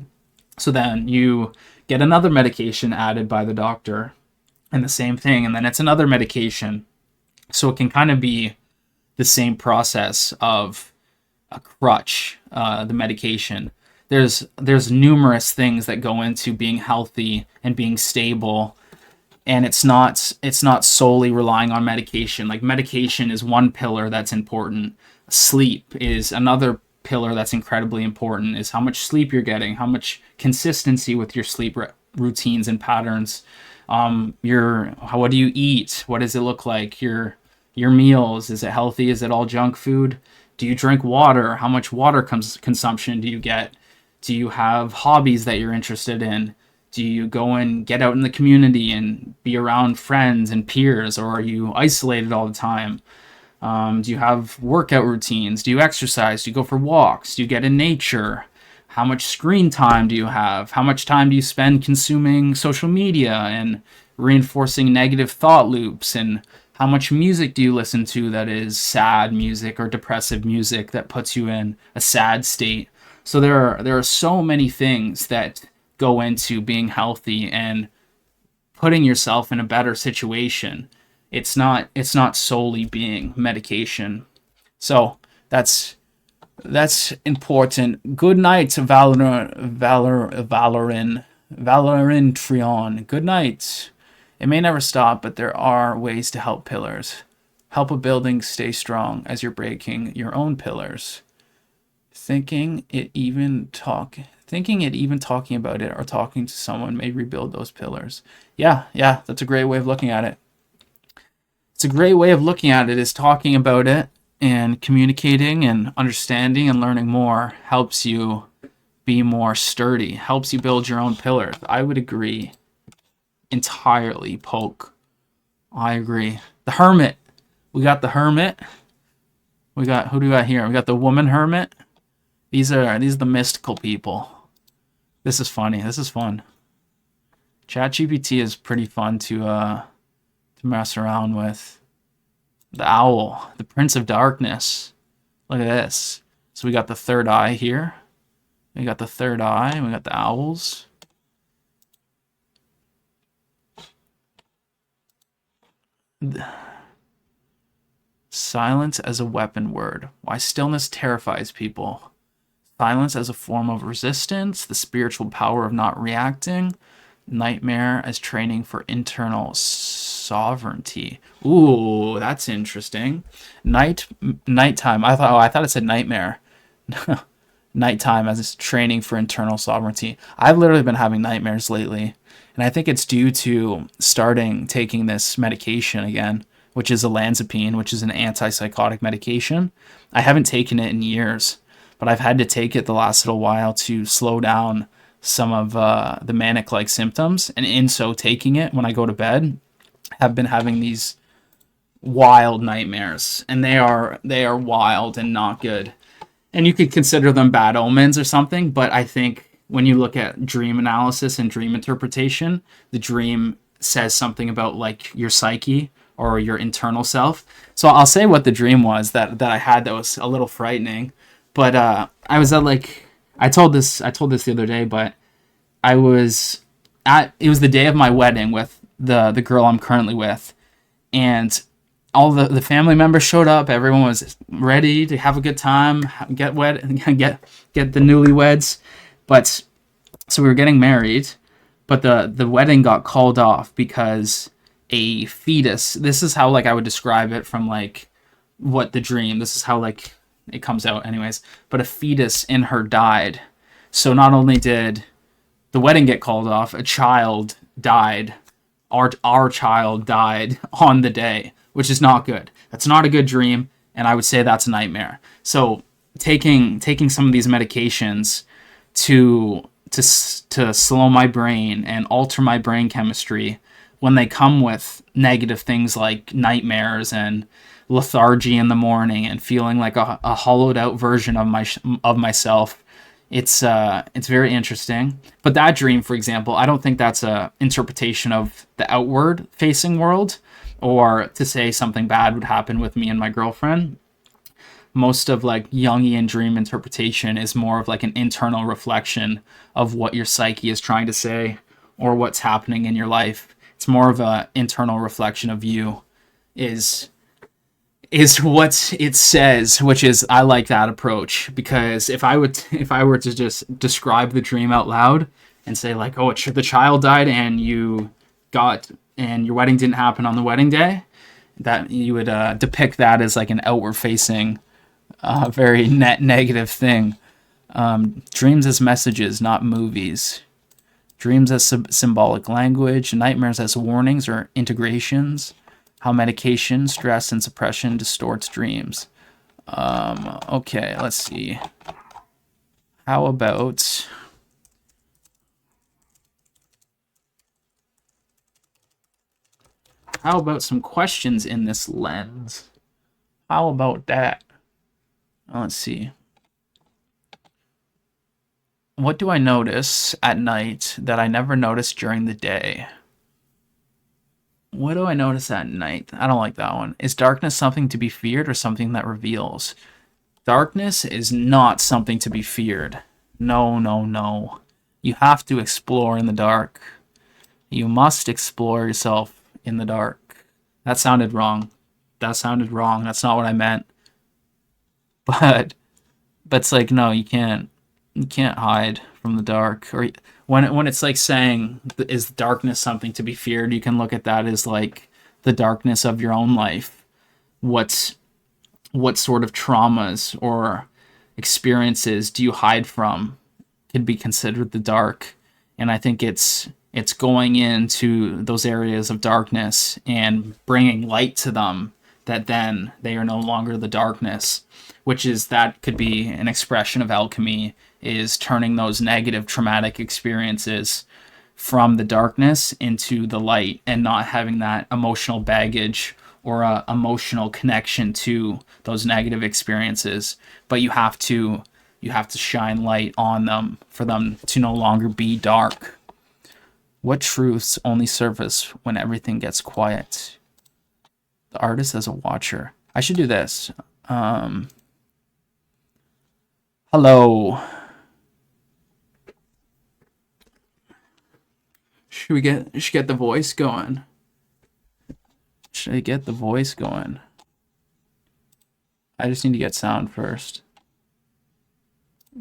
So then you get another medication added by the doctor, and the same thing, and then it's another medication. So it can kind of be the same process of a crutch, the medication. There's numerous things that go into being healthy and being stable, and it's not solely relying on medication. Like, medication is one pillar that's important. Sleep is another pillar that's incredibly important. Is how much sleep you're getting, how much consistency with your sleep routines and patterns. What do you eat? What does it look like? Your meals, is it healthy? Is it all junk food? Do you drink water? How much water consumption do you get? Do you have hobbies that you're interested in? Do you go and get out in the community and be around friends and peers, or are you isolated all the time? Do you have workout routines? Do you exercise? Do you go for walks? Do you get in nature? How much screen time do you have? How much time do you spend consuming social media and reinforcing negative thought loops? And how much music do you listen to that is sad music or depressive music that puts you in a sad state? So there are so many things that go into being healthy and putting yourself in a better situation. It's not solely being medication. So that's important. Good night, Valorin Trion. Good night. It may never stop, but there are ways to help pillars. Help a building stay strong as you're breaking your own pillars. Thinking it even talking about it or talking to someone may rebuild those pillars. Yeah, that's a great way of looking at it. It's a great way of looking at it, is talking about it and communicating and understanding and learning more helps you be more sturdy, helps you build your own pillars. I would agree entirely, Poke. I agree. The Hermit. We got the Hermit. Who do we got here? We got the Woman Hermit. These are the mystical people. This is funny. This is fun. ChatGPT is pretty fun to mess around with. The Owl, the Prince of Darkness. Look at this. So we got the third eye here. We got the third eye, and we got the owls. Silence as a weapon word. Why stillness terrifies people. Silence as a form of resistance. The spiritual power of not reacting. Nightmare as training for internal sovereignty. Ooh, that's interesting. Nighttime. I thought it said nightmare. Nighttime as training for internal sovereignty. I've literally been having nightmares lately, and I think it's due to starting taking this medication again, which is olanzapine, which is an antipsychotic medication. I haven't taken it in years, but I've had to take it the last little while to slow down some of the manic-like symptoms, and in so taking it, when I go to bed, have been having these wild nightmares, and they are wild and not good. And you could consider them bad omens or something, but I think when you look at dream analysis and dream interpretation, the dream says something about like your psyche or your internal self. So I'll say what the dream was that I had that was a little frightening, but I was at like I told this the other day, but it was the day of my wedding with the girl I'm currently with, and all the family members showed up. Everyone was ready to have a good time, get wed, get the newlyweds. But so we were getting married, but the wedding got called off because a fetus. This is how like I would describe it from like what the dream. This is how like it comes out, anyways. But a fetus in her died. So not only did the wedding get called off, a child died. Our child died on the day, which is not good. That's not a good dream, and I would say that's a nightmare. So taking some of these medications to slow my brain and alter my brain chemistry when they come with negative things like nightmares and lethargy in the morning and feeling like a hollowed out version of myself. It's very interesting. But that dream, for example, I don't think that's a interpretation of the outward facing world, or to say something bad would happen with me and my girlfriend. Most of like Jungian dream interpretation is more of like an internal reflection of what your psyche is trying to say or what's happening in your life. It's more of a internal reflection of you is what it says, which is I like that approach, because if I were to just describe the dream out loud and say like, oh, the child died and your wedding didn't happen on the wedding day, that you would depict that as like an outward facing very negative thing. Dreams as messages, not movies. Dreams as symbolic language. Nightmares as warnings or integrations. How medication, stress, and suppression distorts dreams. Okay, let's see. How about How about some questions in this lens? How about that? Let's see. What do I notice at night that I never notice during the day? What do I notice at night? I don't like that one. Is darkness something to be feared or something that reveals? Darkness is not something to be feared. No, no, no. You have to explore in the dark. You must explore yourself in the dark. That sounded wrong. That's not what I meant. But it's like, no, you can't hide from the dark. Or when it's like saying, is darkness something to be feared, you can look at that as like the darkness of your own life. What sort of traumas or experiences do you hide from could be considered the dark. And I think it's going into those areas of darkness and bringing light to them, that then they are no longer the darkness, which is, that could be an expression of alchemy, is turning those negative traumatic experiences from the darkness into the light, and not having that emotional baggage or a emotional connection to those negative experiences. But you have to shine light on them for them to no longer be dark. What truths only surface when everything gets quiet? The artist as a watcher. I should do this. Hello. Should we get the voice going? Should I get the voice going? I just need to get sound first.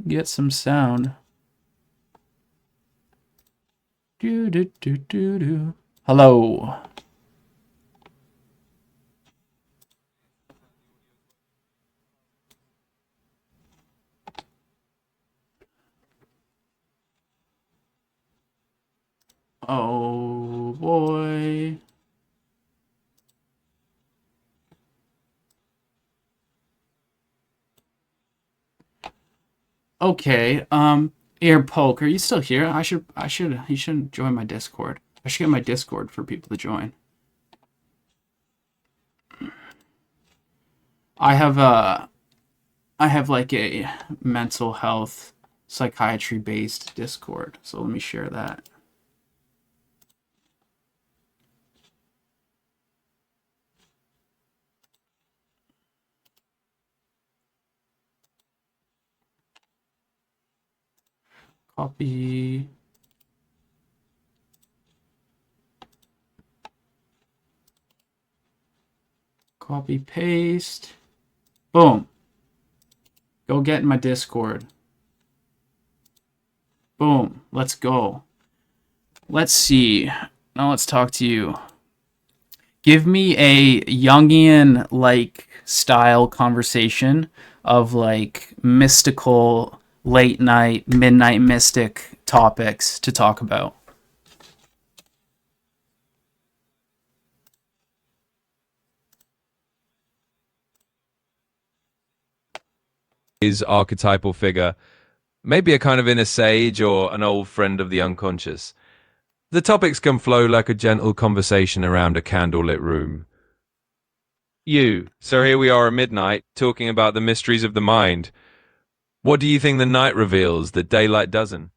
Get some sound. Do do do do do. Hello. Oh boy. Okay. Ear Poke, are you still here? You should join my Discord. I should get my Discord for people to join. I have like a mental health psychiatry based Discord. So let me share that. Copy. Copy paste. Boom. Go get in my Discord. Boom. Let's go. Let's see. Now let's talk to you. Give me a Jungian like style conversation of like mystical late night, midnight mystic topics to talk about. His archetypal figure, maybe a kind of inner sage or an old friend of the unconscious. The topics can flow like a gentle conversation around a candlelit room. So here we are at midnight, talking about the mysteries of the mind. What do you think the night reveals that daylight doesn't?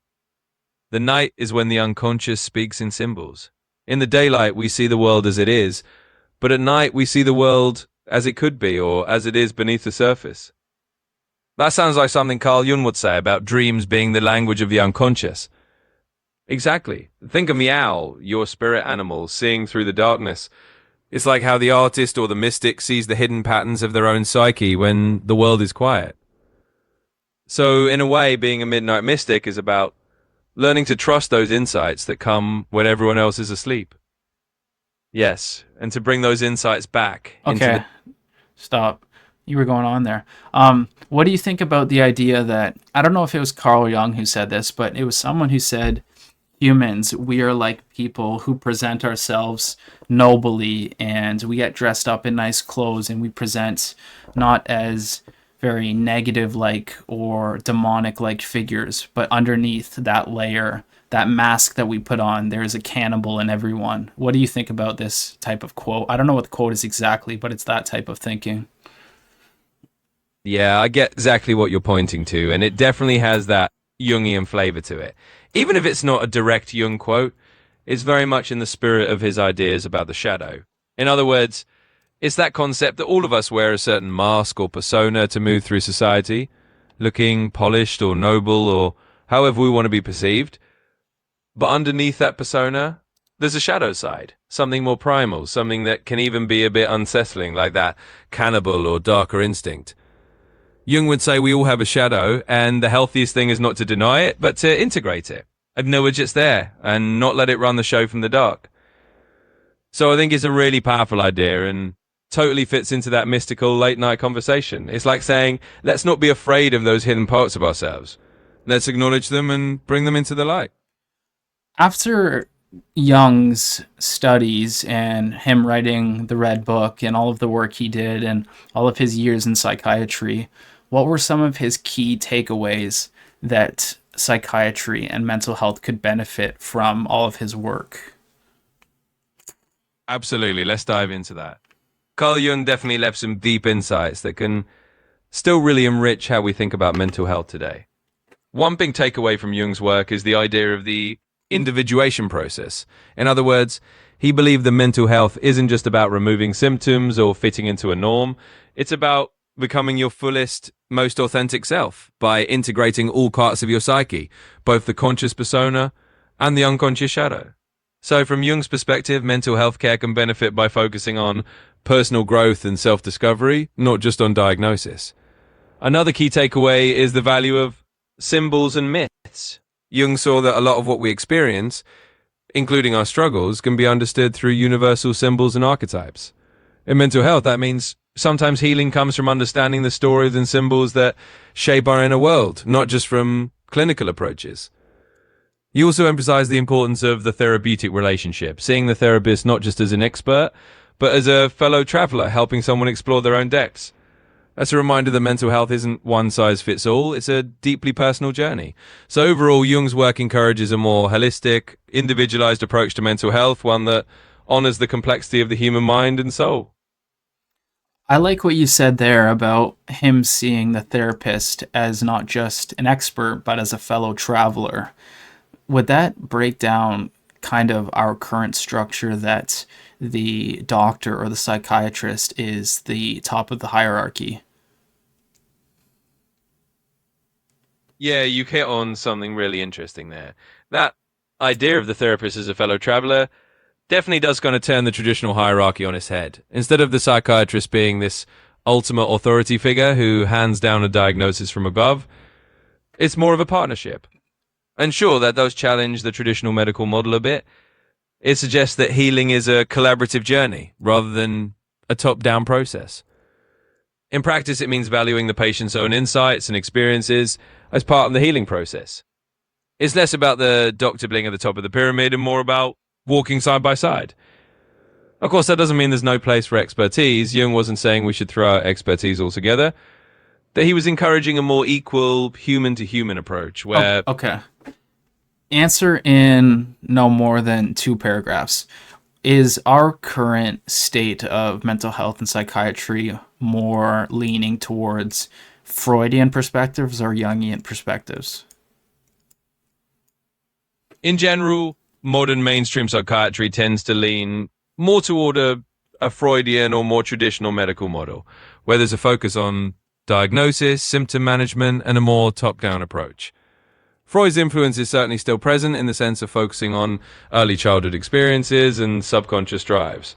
The night is when the unconscious speaks in symbols. In the daylight, we see the world as it is, but at night, we see the world as it could be, or as it is beneath the surface. That sounds like something Carl Jung would say about dreams being the language of the unconscious. Exactly. Think of Meow, your spirit animal, seeing through the darkness. It's like how the artist or the mystic sees the hidden patterns of their own psyche when the world is quiet. So, in a way, being a midnight mystic is about learning to trust those insights that come when everyone else is asleep. Yes, and to bring those insights back into Okay. Stop. You were going on there. What do you think about the idea that, I don't know if it was Carl Jung who said this, but it was someone who said, humans, we are like people who present ourselves nobly, and we get dressed up in nice clothes, and we present not as very negative like or demonic like figures, but underneath that layer, that mask that we put on, there's a cannibal in everyone. What do you think about this type of quote? I don't know what the quote is exactly, but it's that type of thinking. Yeah, I get exactly what you're pointing to, and it definitely has that Jungian flavor to it. Even if it's not a direct Jung quote, it's very much in the spirit of his ideas about the shadow. In other words, it's that concept that all of us wear a certain mask or persona to move through society, looking polished or noble or however we want to be perceived. But underneath that persona, there's a shadow side, something more primal, something that can even be a bit unsettling, like that cannibal or darker instinct. Jung would say we all have a shadow, and the healthiest thing is not to deny it, but to integrate it, acknowledge it's there, and not let it run the show from the dark. So I think it's a really powerful idea, and totally fits into that mystical late night conversation. It's like saying, let's not be afraid of those hidden parts of ourselves. Let's acknowledge them and bring them into the light. After Jung's studies and him writing the Red Book and all of the work he did and all of his years in psychiatry, what were some of his key takeaways that psychiatry and mental health could benefit from all of his work? Absolutely. Let's dive into that. Carl Jung definitely left some deep insights that can still really enrich how we think about mental health today. One big takeaway from Jung's work is the idea of the individuation process. In other words, he believed that mental health isn't just about removing symptoms or fitting into a norm. It's about becoming your fullest, most authentic self by integrating all parts of your psyche, both the conscious persona and the unconscious shadow. So from Jung's perspective, mental health care can benefit by focusing on personal growth and self-discovery, not just on diagnosis. Another key takeaway is the value of symbols and myths. Jung saw that a lot of what we experience, including our struggles, can be understood through universal symbols and archetypes. In mental health, that means sometimes healing comes from understanding the stories and symbols that shape our inner world, not just from clinical approaches. He also emphasized the importance of the therapeutic relationship, seeing the therapist not just as an expert, but as a fellow traveler helping someone explore their own depths. That's a reminder that mental health isn't one size fits all, it's a deeply personal journey. So overall, Jung's work encourages a more holistic, individualized approach to mental health, one that honors the complexity of the human mind and soul. I like what you said there about him seeing the therapist as not just an expert, but as a fellow traveler. Would that break down kind of our current structure that the doctor or the psychiatrist is the top of the hierarchy? Yeah, you hit on something really interesting there. That idea of the therapist as a fellow traveler definitely does kind of turn the traditional hierarchy on its head. Instead of the psychiatrist being this ultimate authority figure who hands down a diagnosis from above, it's more of a partnership. And sure, that does challenge the traditional medical model a bit. It suggests that healing is a collaborative journey rather than a top-down process. In practice, it means valuing the patient's own insights and experiences as part of the healing process. It's less about the doctor being at the top of the pyramid and more about walking side by side. Of course, that doesn't mean there's no place for expertise. Jung wasn't saying we should throw out expertise altogether. That he was encouraging a more equal human-to-human approach where... Okay. Answer in no more than 2 paragraphs. Is our current state of mental health and psychiatry more leaning towards Freudian perspectives or Jungian perspectives? In general, modern mainstream psychiatry tends to lean more toward a Freudian or more traditional medical model, where there's a focus on diagnosis, symptom management, and a more top-down approach. Freud's influence is certainly still present in the sense of focusing on early childhood experiences and subconscious drives.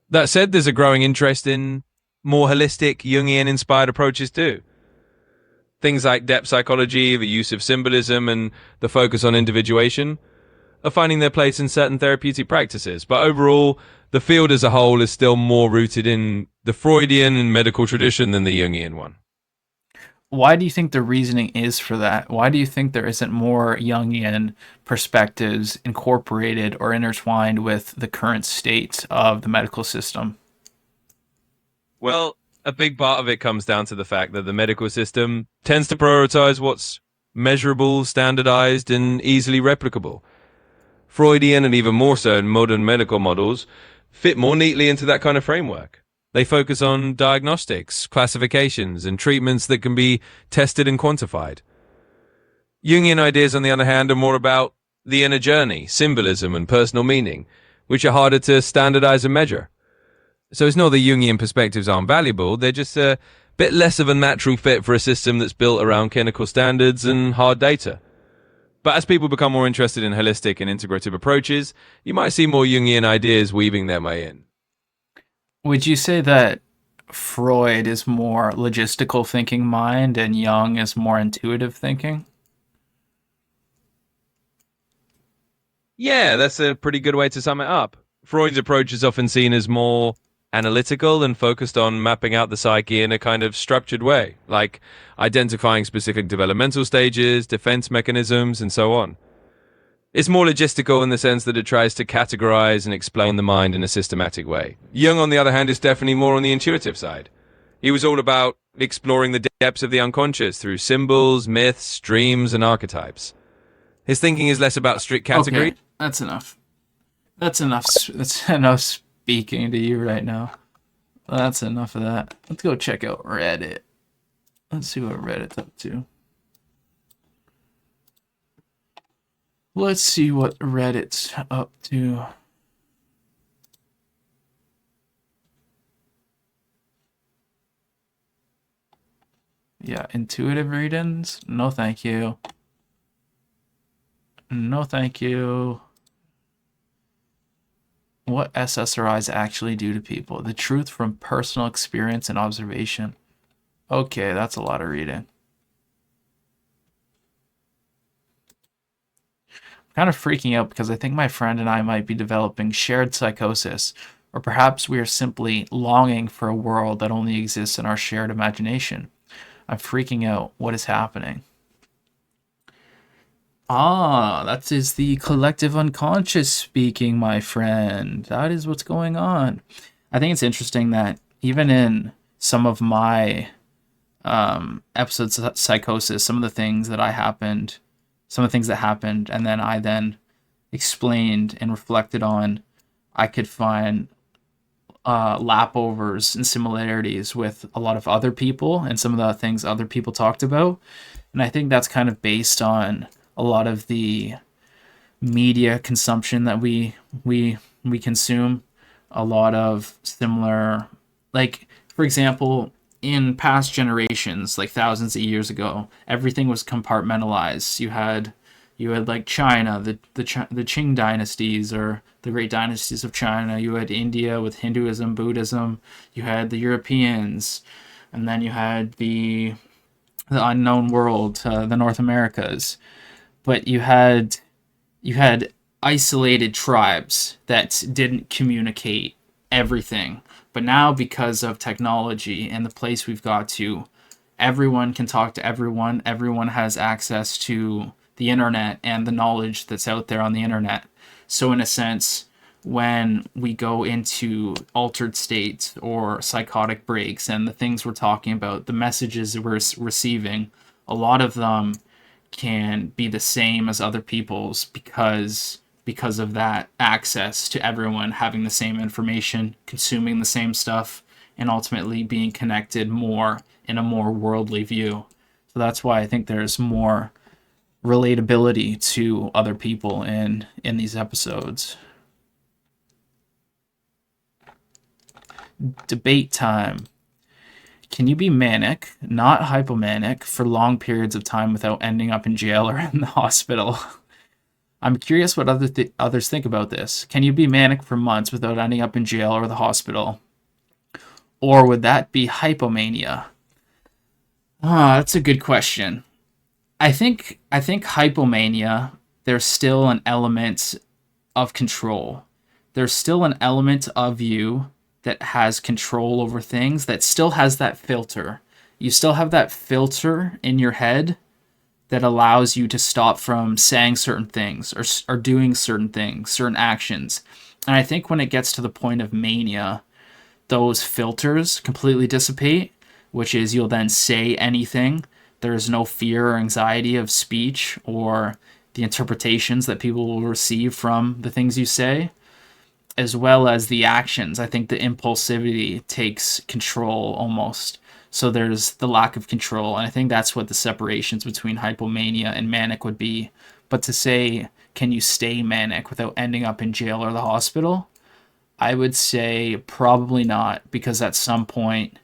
That said, there's a growing interest in more holistic, Jungian-inspired approaches too. Things like depth psychology, the use of symbolism, and the focus on individuation are finding their place in certain therapeutic practices. But overall, the field as a whole is still more rooted in the Freudian and medical tradition than the Jungian one. Why do you think the reasoning is for that? Why do you think there isn't more Jungian perspectives incorporated or intertwined with the current state of the medical system? Well, A big part of it comes down to the fact that the medical system tends to prioritize what's measurable, standardized, and easily replicable. Freudian and even more so modern medical models fit more neatly into that kind of framework. They focus on diagnostics, classifications, and treatments that can be tested and quantified. Jungian ideas, on the other hand, are more about the inner journey, symbolism, and personal meaning, which are harder to standardize and measure. So it's not that Jungian perspectives aren't valuable, they're just a bit less of a natural fit for a system that's built around clinical standards and hard data. But as people become more interested in holistic and integrative approaches, you might see more Jungian ideas weaving their way in. Would you say that Freud is more logistical thinking mind and Jung is more intuitive thinking? Yeah, that's a pretty good way to sum it up. Freud's approach is often seen as more analytical and focused on mapping out the psyche in a kind of structured way, like identifying specific developmental stages, defense mechanisms, and so on. It's more logistical in the sense that it tries to categorize and explain the mind in a systematic way. Jung, on the other hand, is definitely more on the intuitive side. He was all about exploring the depths of the unconscious through symbols, myths, dreams, and archetypes. His thinking is less about strict category. Okay, that's enough. That's enough. That's enough speaking to you right now. That's enough of that. Let's go check out Reddit. Let's see what Reddit's up to. Let's see what Reddit's up to. Yeah, intuitive readings? No, thank you. No, thank you. What SSRIs actually do to people. The truth from personal experience and observation. Okay, that's a lot of reading. I'm kind of freaking out because I think my friend and I might be developing shared psychosis, or perhaps we are simply longing for a world that only exists in our shared imagination. I'm freaking out. What is happening? Ah, that is the collective unconscious speaking, my friend. That is what's going on. I think it's interesting that even in some of my episodes of psychosis, some of the things that happened, and then I then explained and reflected on, I could find lapovers and similarities with a lot of other people and some of the things other people talked about. And I think that's kind of based on a lot of the media consumption that we consume. A lot of similar, like, for example, in past generations, like thousands of years ago, everything was compartmentalized. You had like China, the Qing dynasties, or the great dynasties of China. You had India with Hinduism, Buddhism. You had the Europeans, and then you had the unknown world, the North Americas. But you had isolated tribes that didn't communicate everything. But now, because of technology and the place we've got to, everyone can talk to everyone. Everyone has access to the internet and the knowledge that's out there on the internet. So in a sense, when we go into altered states or psychotic breaks and the things we're talking about, the messages we're receiving, a lot of them can be the same as other people's because of that access to everyone having the same information, consuming the same stuff, and ultimately being connected more in a more worldly view. So that's why I think there's more relatability to other people in these episodes. Debate time. Can you be manic, not hypomanic, for long periods of time without ending up in jail or in the hospital? I'm curious what others think about this. Can you be manic for months without ending up in jail or the hospital? Or would that be hypomania? That's a good question. I think hypomania, there's still an element of control. There's still an element of you that has control over things, that still has that filter. You still have that filter in your head that allows you to stop from saying certain things or doing certain things, certain actions. And I think when it gets to the point of mania, those filters completely dissipate, which is you'll then say anything. There's no fear or anxiety of speech or the interpretations that people will receive from the things you say, as well as the actions. I think the impulsivity takes control almost. So there's the lack of control. And I think that's what the separations between hypomania and manic would be. But to say, can you stay manic without ending up in jail or the hospital? I would say probably not, because at some point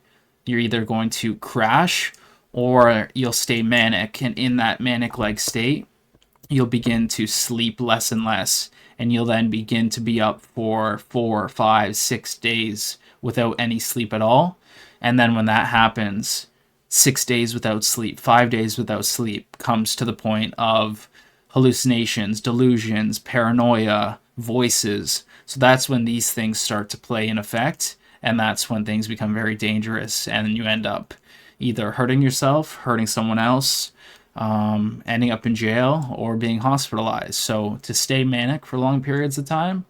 you're either going to crash or you'll stay manic. And in that manic like state, you'll begin to sleep less and less. And you'll then begin to be up for 4, 5, 6 days without any sleep at all. And then when that happens, 6 days without sleep, 5 days without sleep comes to the point of hallucinations, delusions, paranoia, voices. So that's when these things start to play in effect, and that's when things become very dangerous, and you end up either hurting yourself, hurting someone else, ending up in jail, or being hospitalized. So to stay manic for long periods of time,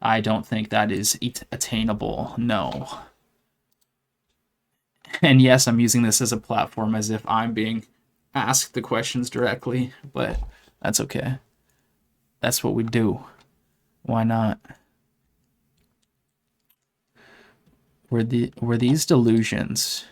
I don't think that is attainable, no. And yes, I'm using this as a platform as if I'm being asked the questions directly, but that's okay. That's what we do. Why not? Were these delusions?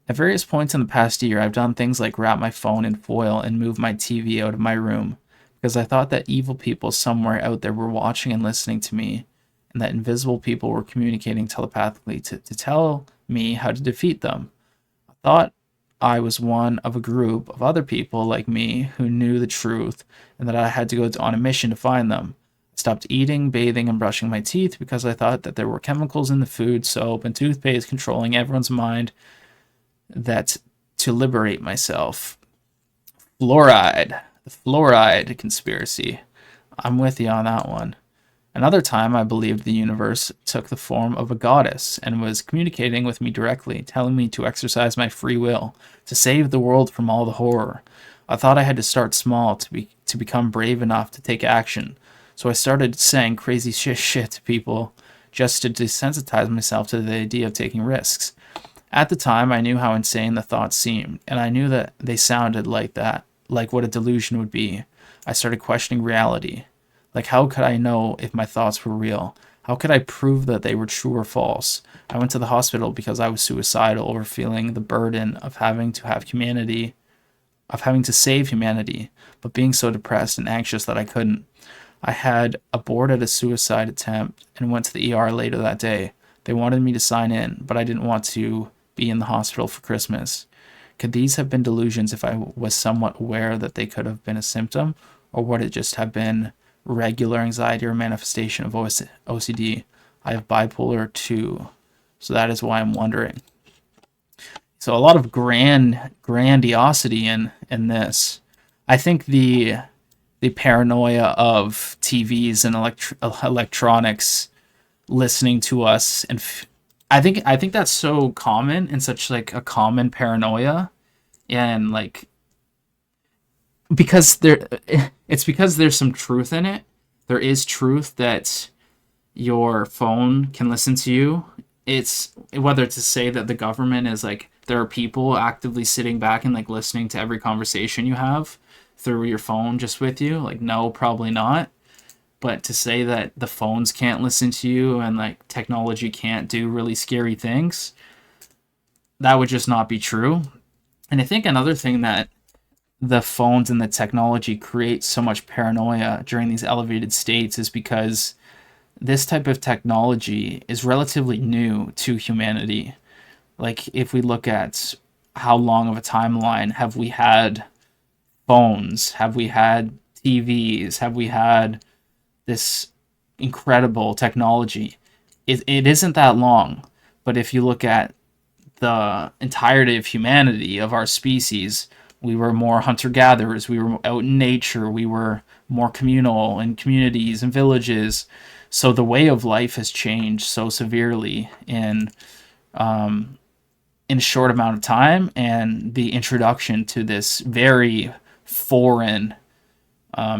At various points in the past year, I've done things like wrap my phone in foil and move my TV out of my room because I thought that evil people somewhere out there were watching and listening to me, and that invisible people were communicating telepathically to tell me how to defeat them. I thought I was one of a group of other people like me who knew the truth and that I had to go on a mission to find them. I stopped eating, bathing, and brushing my teeth because I thought that there were chemicals in the food, soap, and toothpaste controlling everyone's mind that to liberate myself. Fluoride. The fluoride conspiracy. I'm with you on that one. Another time, I believed the universe took the form of a goddess and was communicating with me directly, telling me to exercise my free will, to save the world from all the horror. I thought I had to start small to become brave enough to take action, so I started saying crazy shit to people just to desensitize myself to the idea of taking risks. At the time, I knew how insane the thoughts seemed, and I knew that they sounded like that, like what a delusion would be. I started questioning reality. Like, how could I know if my thoughts were real? How could I prove that they were true or false? I went to the hospital because I was suicidal over feeling the burden of having to save humanity, but being so depressed and anxious that I couldn't. I had aborted a suicide attempt and went to the ER later that day. They wanted me to sign in, but I didn't want to be in the hospital for Christmas. Could these have been delusions if I was somewhat aware that they could have been a symptom, or would it just have been regular anxiety or manifestation of OCD? I have bipolar 2, so that is why I'm wondering. So a lot of grandiosity in this. I think the paranoia of TVs and electronics listening to us, and I think that's so common and such like a common paranoia, and like because there's some truth in it. There is truth that your phone can listen to you. It's whether to say that the government is like, there are people actively sitting back and like listening to every conversation you have through your phone just with you, like, no, probably not. But to say that the phones can't listen to you and like technology can't do really scary things, that would just not be true. And I think another thing that the phones and the technology create so much paranoia during these elevated states is because this type of technology is relatively new to humanity. Like, if we look at how long of a timeline have we had phones, have we had TVs, have we had this incredible technology, it isn't that long. But if you look at the entirety of humanity, of our species, we were more hunter-gatherers, we were out in nature, we were more communal in communities and villages. So the way of life has changed so severely in a short amount of time, and the introduction to this very foreign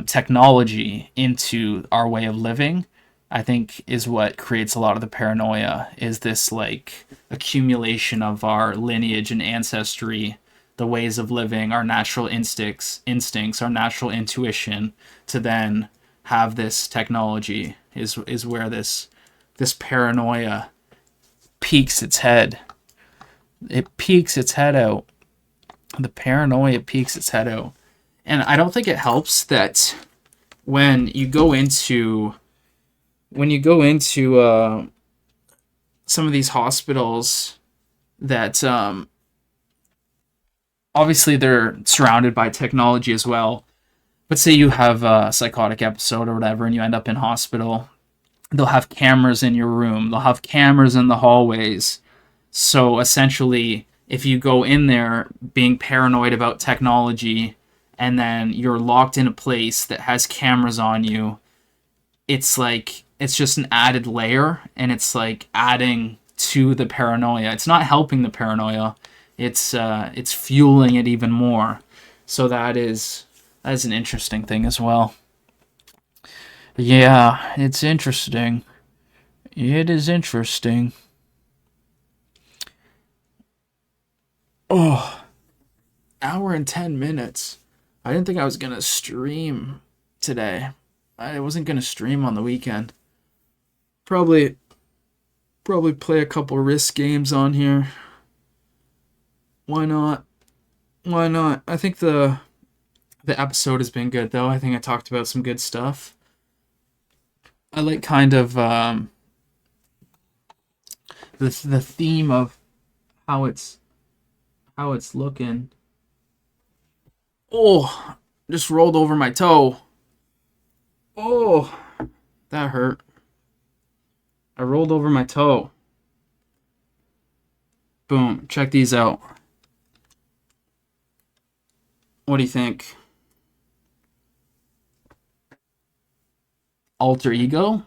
technology into our way of living I think is what creates a lot of the paranoia, is this like accumulation of our lineage and ancestry, the ways of living, our natural instincts, our natural intuition, to then have this technology is where this paranoia peaks its head. It peeks its head out. The paranoia peeks its head out. And I don't think it helps that when you go into some of these hospitals that obviously they're surrounded by technology as well. But say you have a psychotic episode or whatever and you end up in hospital, they'll have cameras in your room, they'll have cameras in the hallways. So essentially, if you go in there being paranoid about technology and then you're locked in a place that has cameras on you, it's like it's just an added layer, and it's like adding to the paranoia. It's not helping the paranoia. It's fueling it even more. So that is an interesting thing as well. Yeah, it's interesting. It is interesting. Oh, hour and 10 minutes. I didn't think I was gonna stream today. I wasn't gonna stream on the weekend. Probably probably play a couple risk games on here. Why not? Why not? I think the episode has been good though. I think I talked about some good stuff. I like kind of the theme of how it's looking. Oh, just rolled over my toe. Oh, that hurt. I rolled over my toe. Boom. Check these out. What do you think? Alter Ego?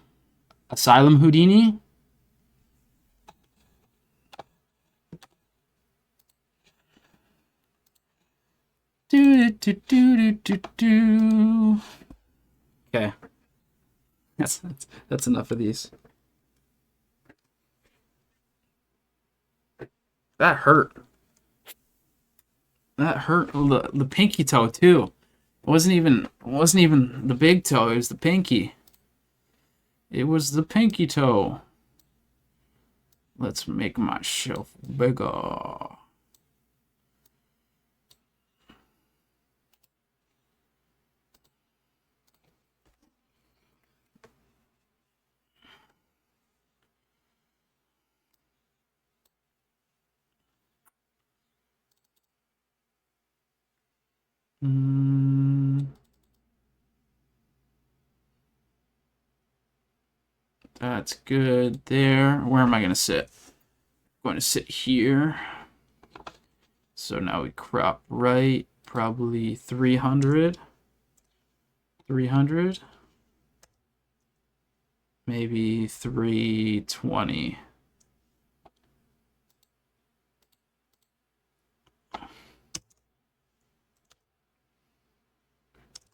Asylum Houdini? Do do do do do do. Okay, that's enough of these. That hurt. That hurt. The pinky toe too. It wasn't even the big toe. It was the pinky. It was the pinky toe. Let's make myself bigger. Mm, that's good there. Where am I gonna sit? I'm going to sit here. So now we crop right, probably 300. 300. Maybe 320.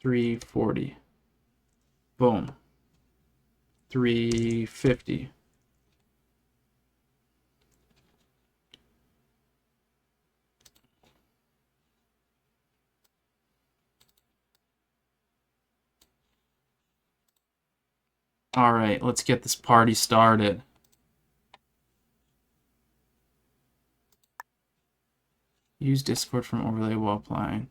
$340. Boom. $350. All right, let's get this party started. Use Discord from overlay while applying.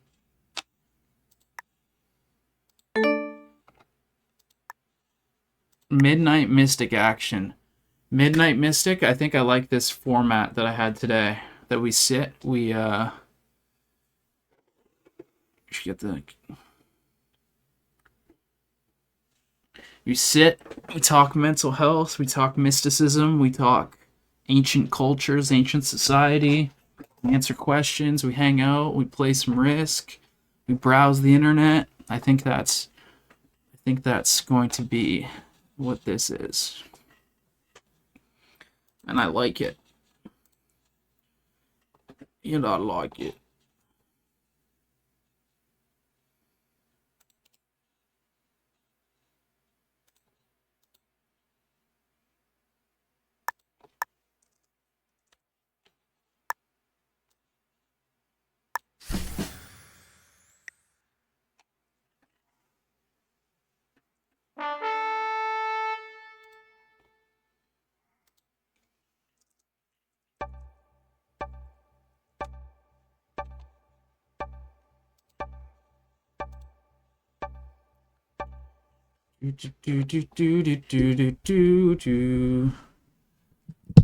Midnight Mystic action. Midnight Mystic, I think I like this format that I had today. That we sit, we should get the you sit, we talk mental health, we talk mysticism, we talk ancient cultures, ancient society, we answer questions, we hang out, we play some risk, we browse the internet. I think that's going to be what this is. And I like it. You know, I like it.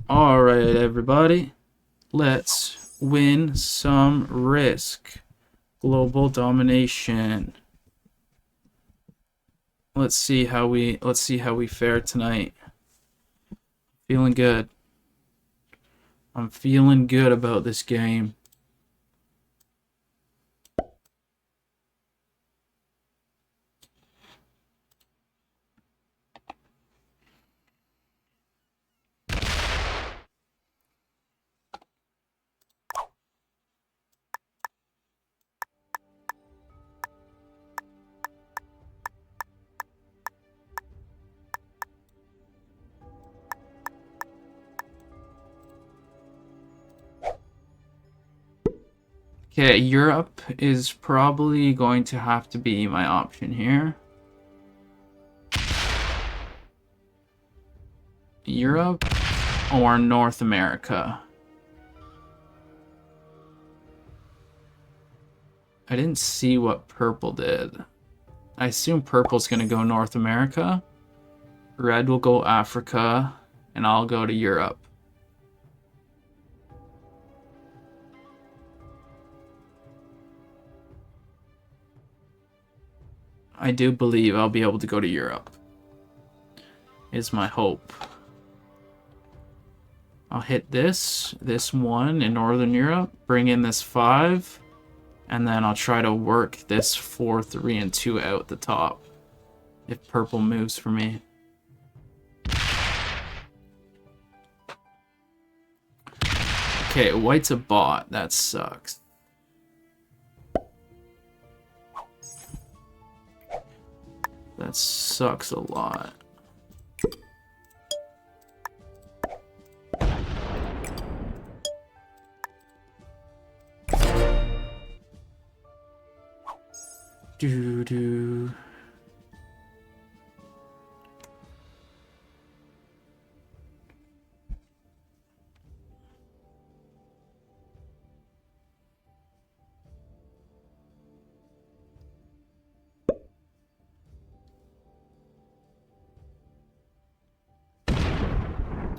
All right, everybody. Let's win some risk. Global domination. Let's see how we fare tonight. Feeling good. I'm feeling good about this game. Okay, Europe is probably going to have to be my option here. Europe or North America? I didn't see what purple did. I assume purple's gonna go North America. Red will go Africa, and I'll go to Europe. I do believe I'll be able to go to Europe. Is my hope. I'll hit this 1 in Northern Europe, bring in this 5, and then I'll try to work this 4, 3, and 2 out the top. If purple moves for me. Okay, white's a bot. That sucks. That sucks a lot. Doo-doo.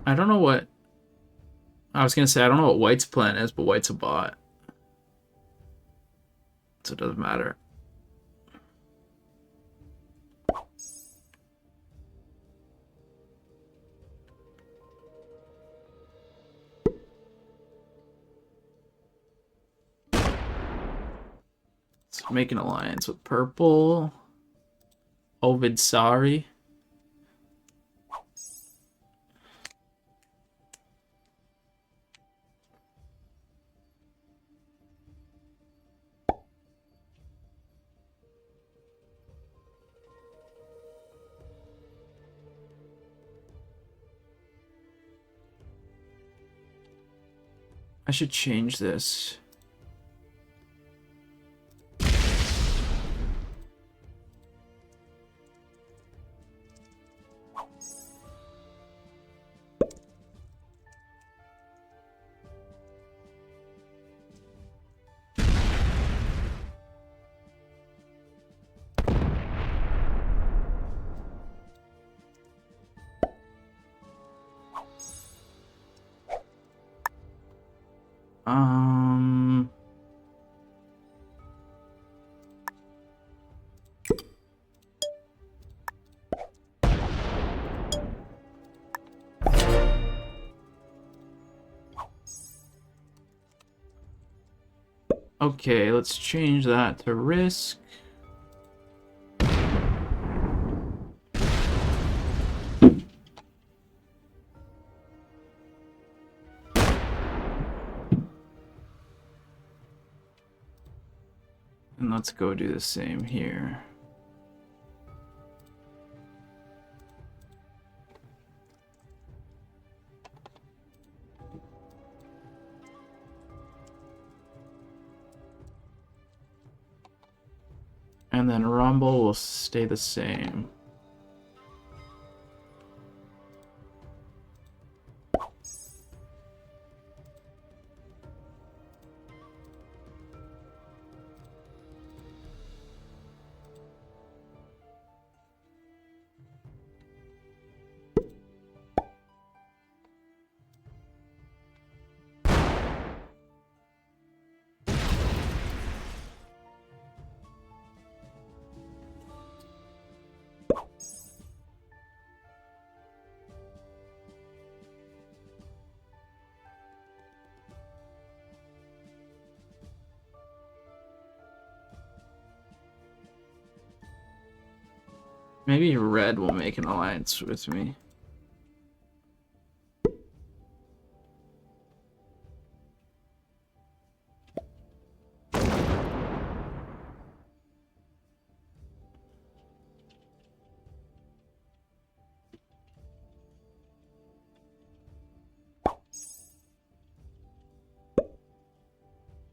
I don't know what... I was gonna say, I don't know what white's plan is, but white's a bot. So it doesn't matter. Let's make an alliance with purple. Ovid Sari. I should change this. Um... Okay, let's change that to risk. And let's go do the same here. And then Rumble will stay the same. Maybe red will make an alliance with me.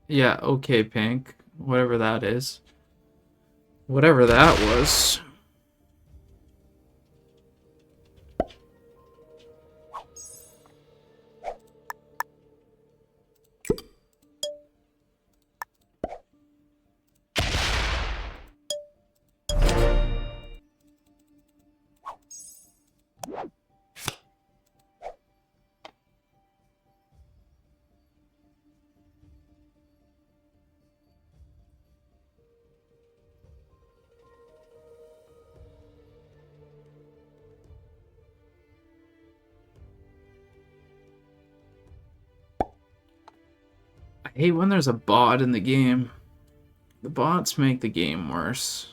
Yeah, okay, pink. Whatever that is. Whatever that was. I hate when there's a bot in the game. The bots make the game worse.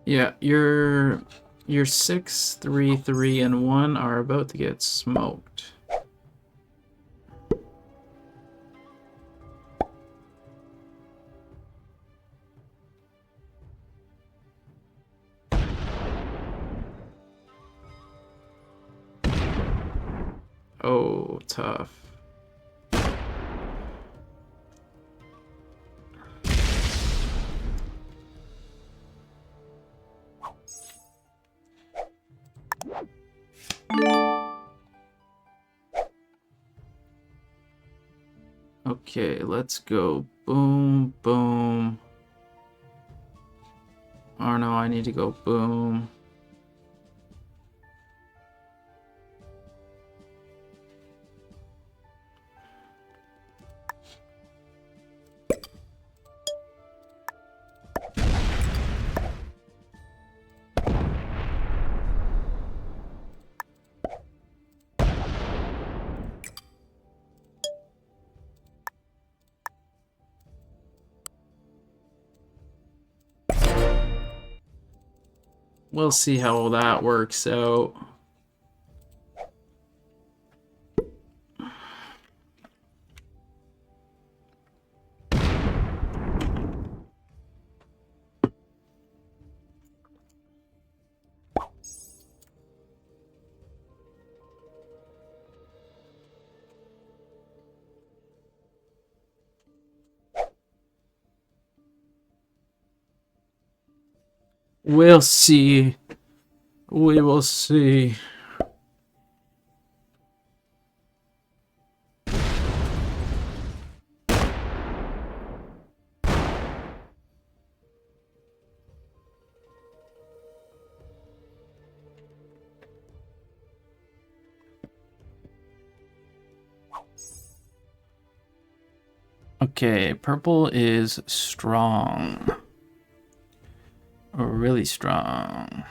Yeah, your 6, 3, 3, and 1 are about to get smoked. Oh, tough. Okay, let's go. Boom, boom. Oh no, I need to go boom. We'll see how that works out. We'll see. We will see. Okay, purple is strong. Really strong.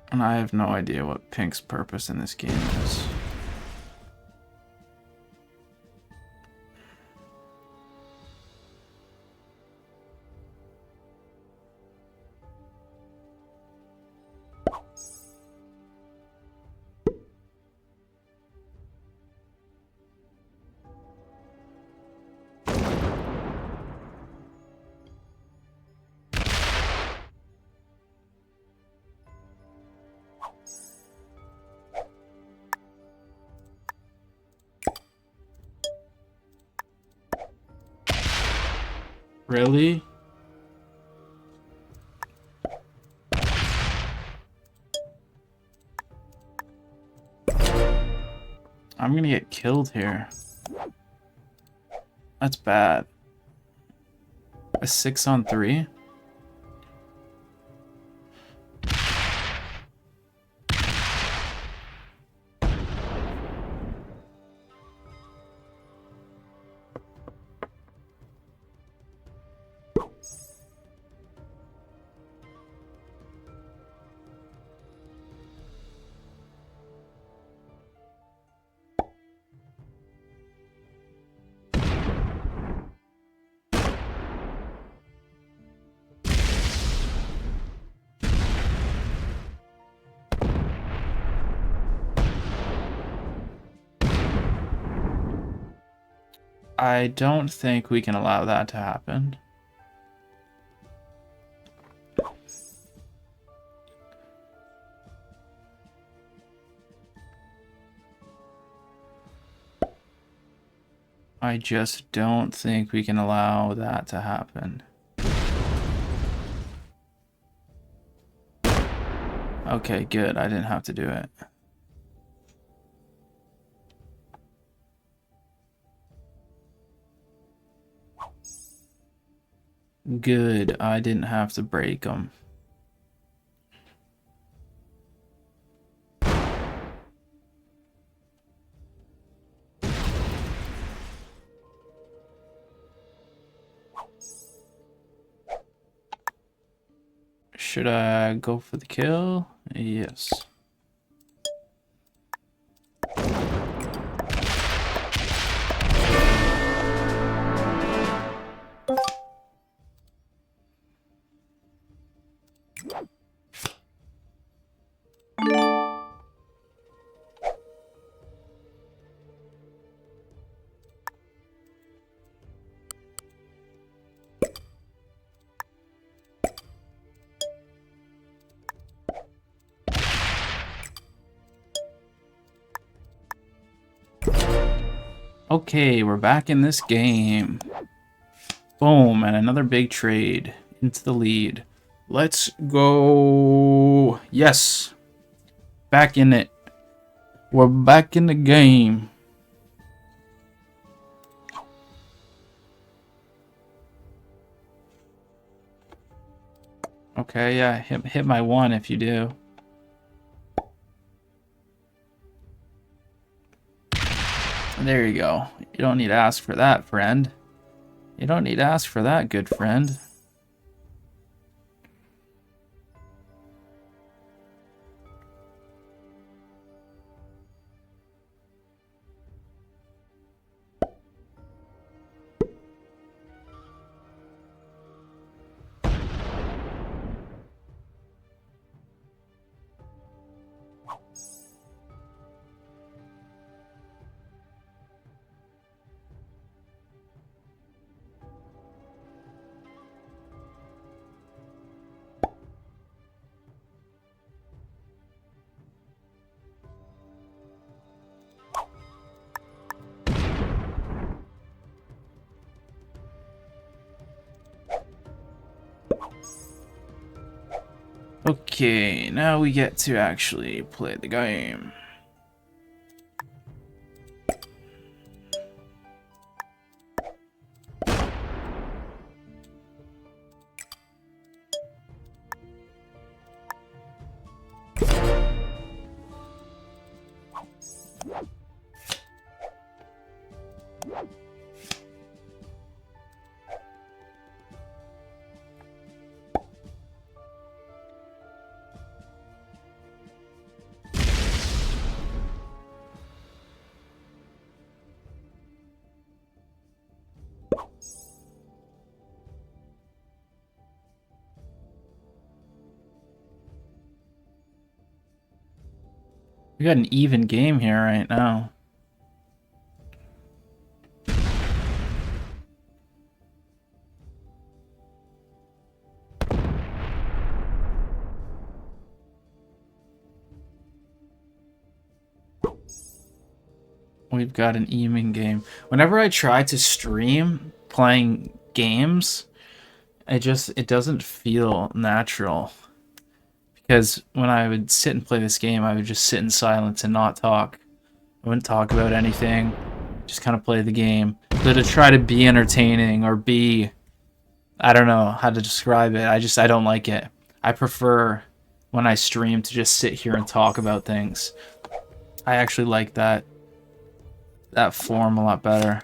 And I have no idea what pink's purpose in this game is. Really? I'm gonna get killed here. That's bad. A 6-on-3? I don't think we can allow that to happen. I just don't think we can allow that to happen. Okay, good. I didn't have to do it. Good. I didn't have to break them. Should I go for the kill? Yes. Okay, we're back in this game. Boom, and another big trade into the lead. Let's go. Yes. Back in it. We're back in the game. Okay, yeah, hit my 1 if you do. There you go. You don't need to ask for that, friend. You don't need to ask for that, good friend. Okay, now we get to actually play the game. We got an even game here right now. We've got an even game. Whenever I try to stream playing games, it doesn't feel natural. Because when I would sit and play this game, I would just sit in silence and not talk. I wouldn't talk about anything, just kind of play the game. But to try to be entertaining or be, I don't know how to describe it. I don't like it. I prefer when I stream to just sit here and talk about things. I actually like that form a lot better.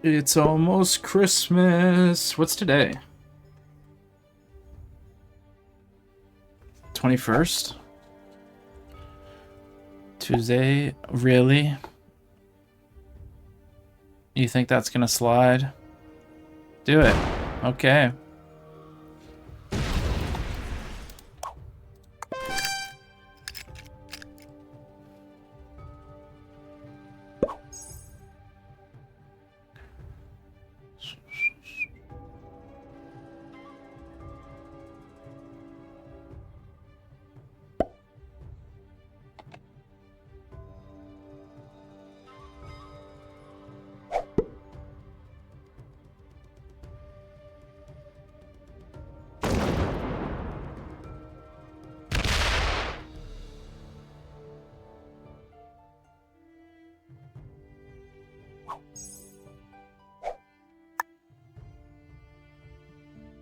It's almost Christmas. What's today? 21st? Tuesday? Really? You think that's gonna slide? Do it. Okay.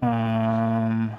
Um,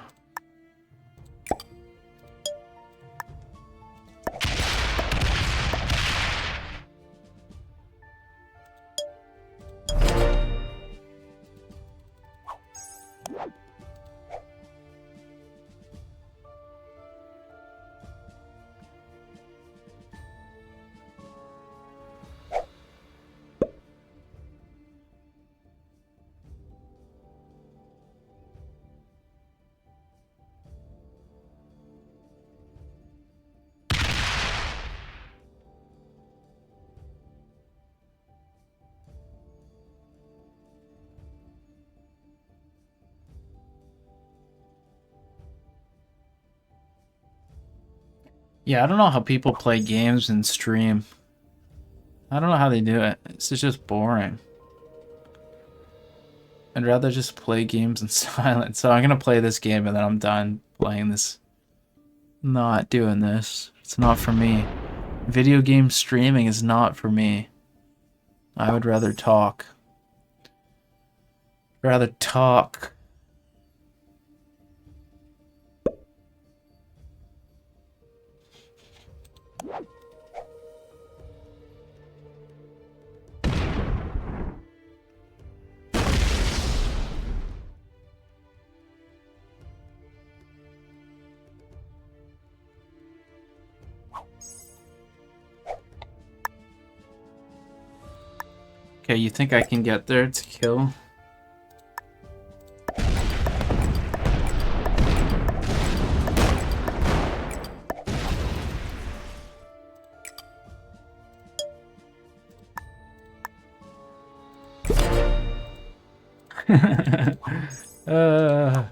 yeah, I don't know how people play games and stream. I don't know how they do it. It's just boring. I'd rather just play games in silence. So I'm gonna play this game and then I'm done playing this. Not doing this. It's not for me. Video game streaming is not for me. I would rather talk. Rather talk. Okay, you think I can get there to kill? uh,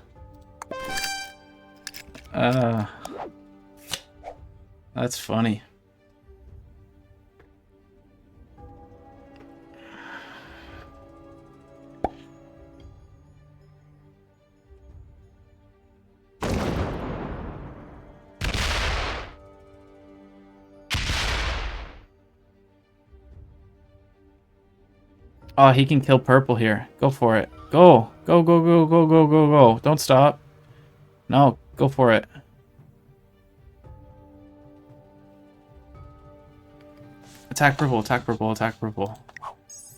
uh, that's funny. Oh, he can kill purple here. Go for it. Go. Go, go, go, go, go, go, go. Don't stop. No, go for it. Attack purple, attack purple, attack purple.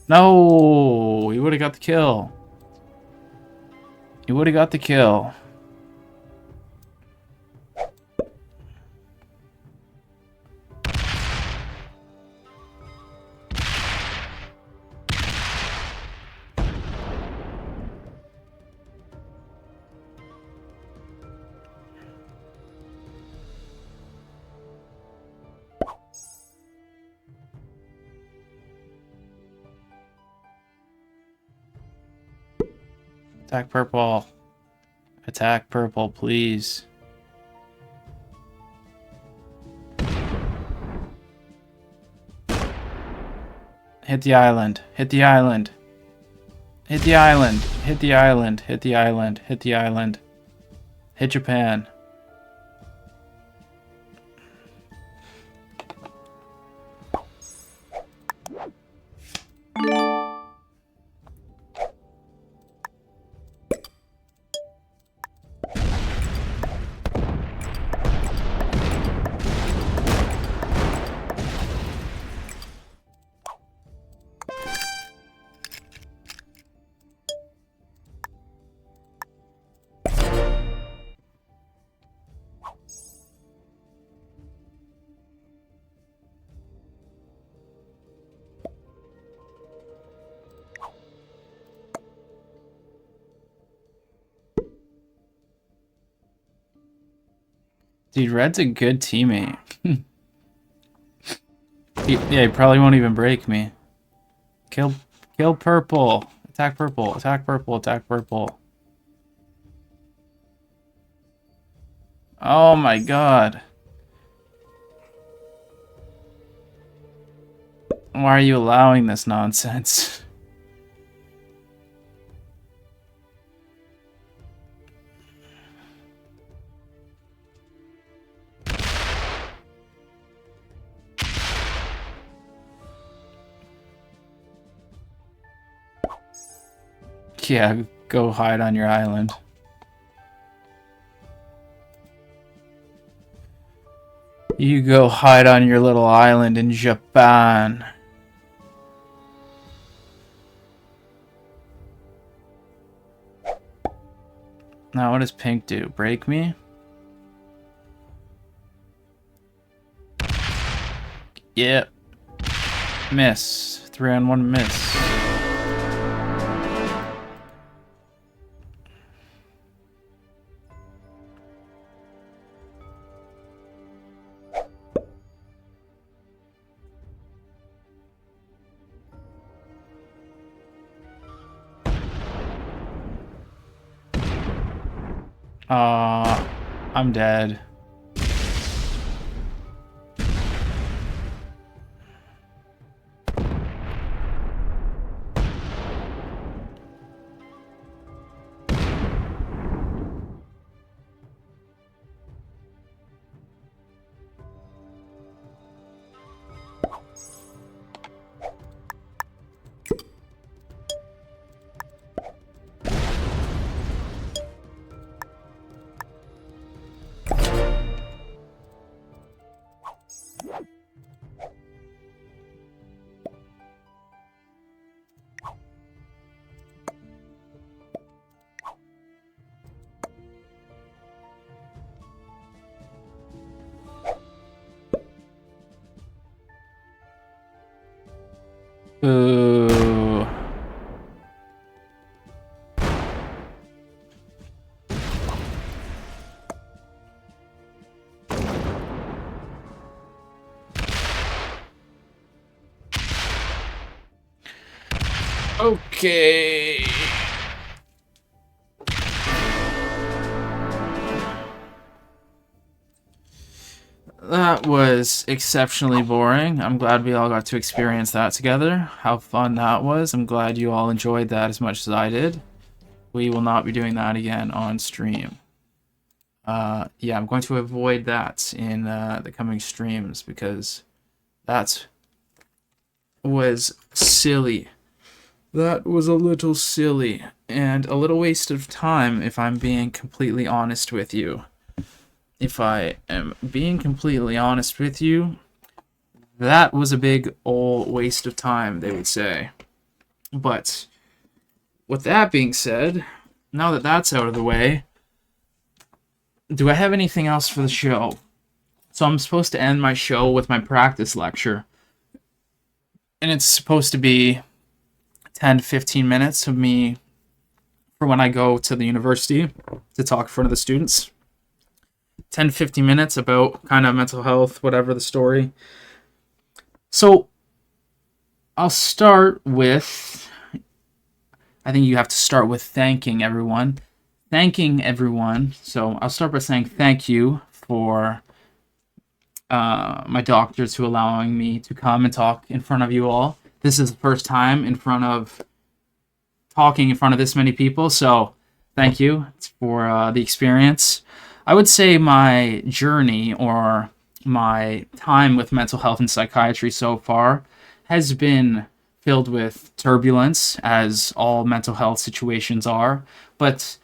No! He would have got the kill. He would have got the kill. Attack purple. Attack purple, please. Hit the island. Hit the island. Hit the island. Hit the island. Hit the island. Hit the island. Hit Japan. Dude, Red's a good teammate. Yeah, he probably won't even break me. Kill purple. Attack purple. Attack purple. Attack purple. Oh my god. Why are you allowing this nonsense? Yeah, go hide on your island. You go hide on your little island in Japan. Now what does pink do? Break me? Yep. Miss. 3-on-1 miss. I'm dead. Ooh. Okay. That was exceptionally boring. I'm glad we all got to experience that together. How fun that was. I'm glad you all enjoyed that as much as I did. We will not be doing that again on stream. Yeah, I'm going to avoid that in the coming streams because that was silly. That was a little silly and a little waste of time if I'm being completely honest with you. If I am being completely honest with you, that was a big old waste of time, they would say. But with that being said, now that that's out of the way, do I have anything else for the show? So I'm supposed to end my show with my practice lecture. And it's supposed to be 10 to 15 minutes of me for when I go to the university to talk in front of the students. 10 to 15 minutes about kind of mental health, whatever the story. So I'll start with I think you have to start with thanking everyone. Thanking everyone. So I'll start by saying thank you for my doctors who allowing me to come and talk in front of you all. This is the first time talking in front of this many people, so thank you for the experience. I would say my journey or my time with mental health and psychiatry so far has been filled with turbulence, as all mental health situations are. But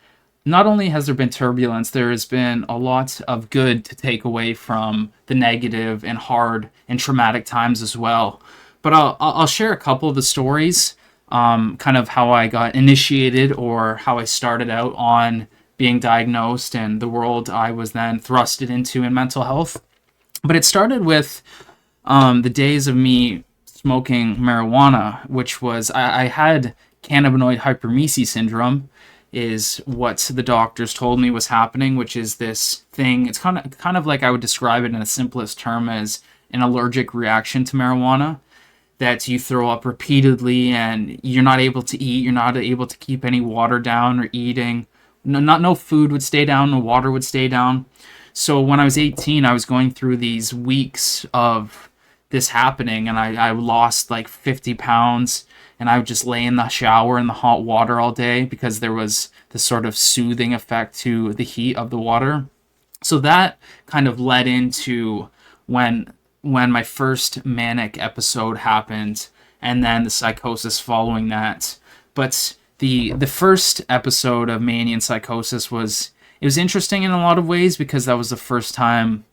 not only has there been turbulence, there has been a lot of good to take away from the negative and hard and traumatic times as well. But I'll share a couple of the stories, kind of how I got initiated or how I started out on being diagnosed and the world I was then thrusted into in mental health. But it started with the days of me smoking marijuana, which was I had cannabinoid hypermesia syndrome, is what the doctors told me was happening, which is this thing. It's kind of like I would describe it in the simplest term as an allergic reaction to marijuana that you throw up repeatedly and you're not able to eat, you're not able to keep any water down or eating. No food would stay down, no water would stay down. So when I was 18, I was going through these weeks of this happening, and I lost like 50 pounds, and I would just lay in the shower in the hot water all day because there was this sort of soothing effect to the heat of the water. So that kind of led into when my first manic episode happened, and then the psychosis following that. But the first episode of mania and psychosis was interesting in a lot of ways because that was the first time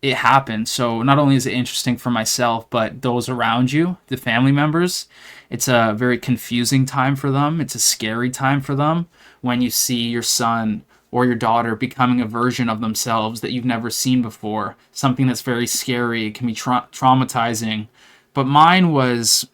it happened. So not only is it interesting for myself, but those around you, the family members, it's a very confusing time for them. It's a scary time for them when you see your son or your daughter becoming a version of themselves that you've never seen before. Something that's very scary. It can be traumatizing. But mine was,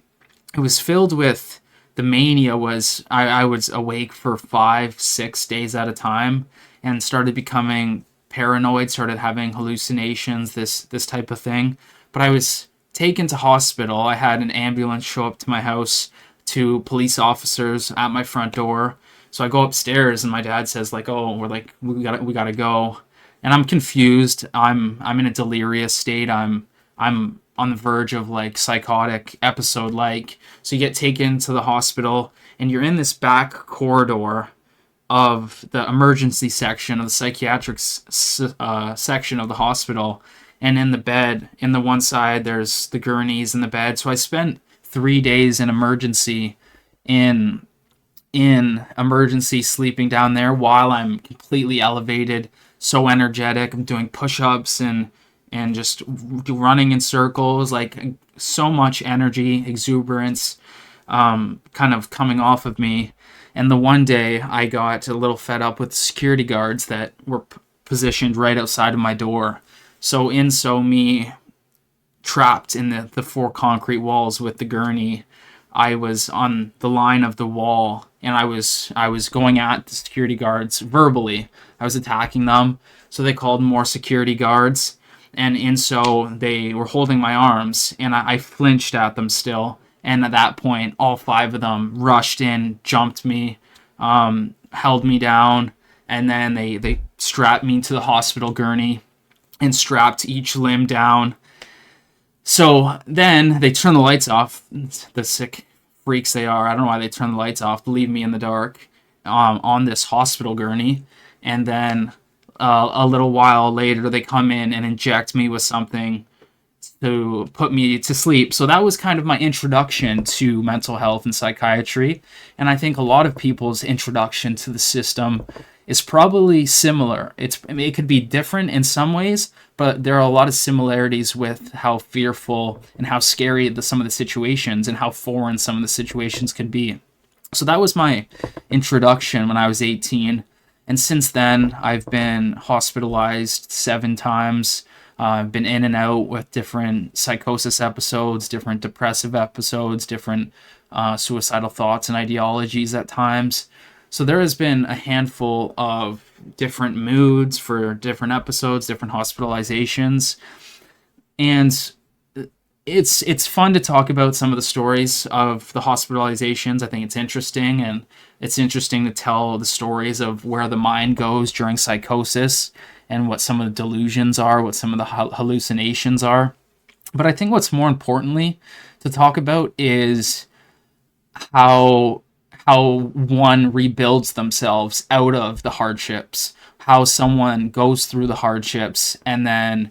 it was filled with, the mania was, I was awake for 5-6 days at a time and started becoming paranoid, started having hallucinations, this type of thing. But I was taken to hospital. I had an ambulance show up to my house, two police officers at my front door. So I go upstairs and my dad says like, "Oh, we gotta go," and I'm confused. I'm in a delirious state. I'm on the verge of like psychotic episode like. So you get taken to the hospital and you're in this back corridor of the emergency section of the psychiatric section of the hospital, and in the bed, in the one side, there's the gurneys in the bed. So I spent 3 days in emergency, in emergency, sleeping down there while I'm completely elevated, so energetic. I'm doing push-ups and just running in circles, like so much energy, exuberance, kind of coming off of me. And the one day I got a little fed up with the security guards that were positioned right outside of my door. So me trapped in the four concrete walls with the gurney, I was on the line of the wall, and I was going at the security guards verbally. I was attacking them. So they called more security guards, and they were holding my arms, and I flinched at them still. And at that point, all 5 of them rushed in, jumped me, held me down, and then they strapped me to the hospital gurney and strapped each limb down. So then they turned the lights off. The sick freaks they are. I don't know why they turned the lights off, leave me in the dark on this hospital gurney. And then a little while later, they come in and inject me with something to put me to sleep. So that was kind of my introduction to mental health and psychiatry. And I think a lot of people's introduction to the system is probably similar. It could be different in some ways, but there are a lot of similarities with how fearful and how scary some of the situations and how foreign some of the situations could be. So that was my introduction when I was 18. And since then, I've been hospitalized 7 times. I've been in and out with different psychosis episodes, different depressive episodes, different suicidal thoughts and ideologies at times. So there has been a handful of different moods for different episodes, different hospitalizations. And it's fun to talk about some of the stories of the hospitalizations. I think it's interesting, and it's interesting to tell the stories of where the mind goes during psychosis and what some of the delusions are, what some of the hallucinations are. But I think what's more importantly to talk about is how one rebuilds themselves out of the hardships, how someone goes through the hardships and then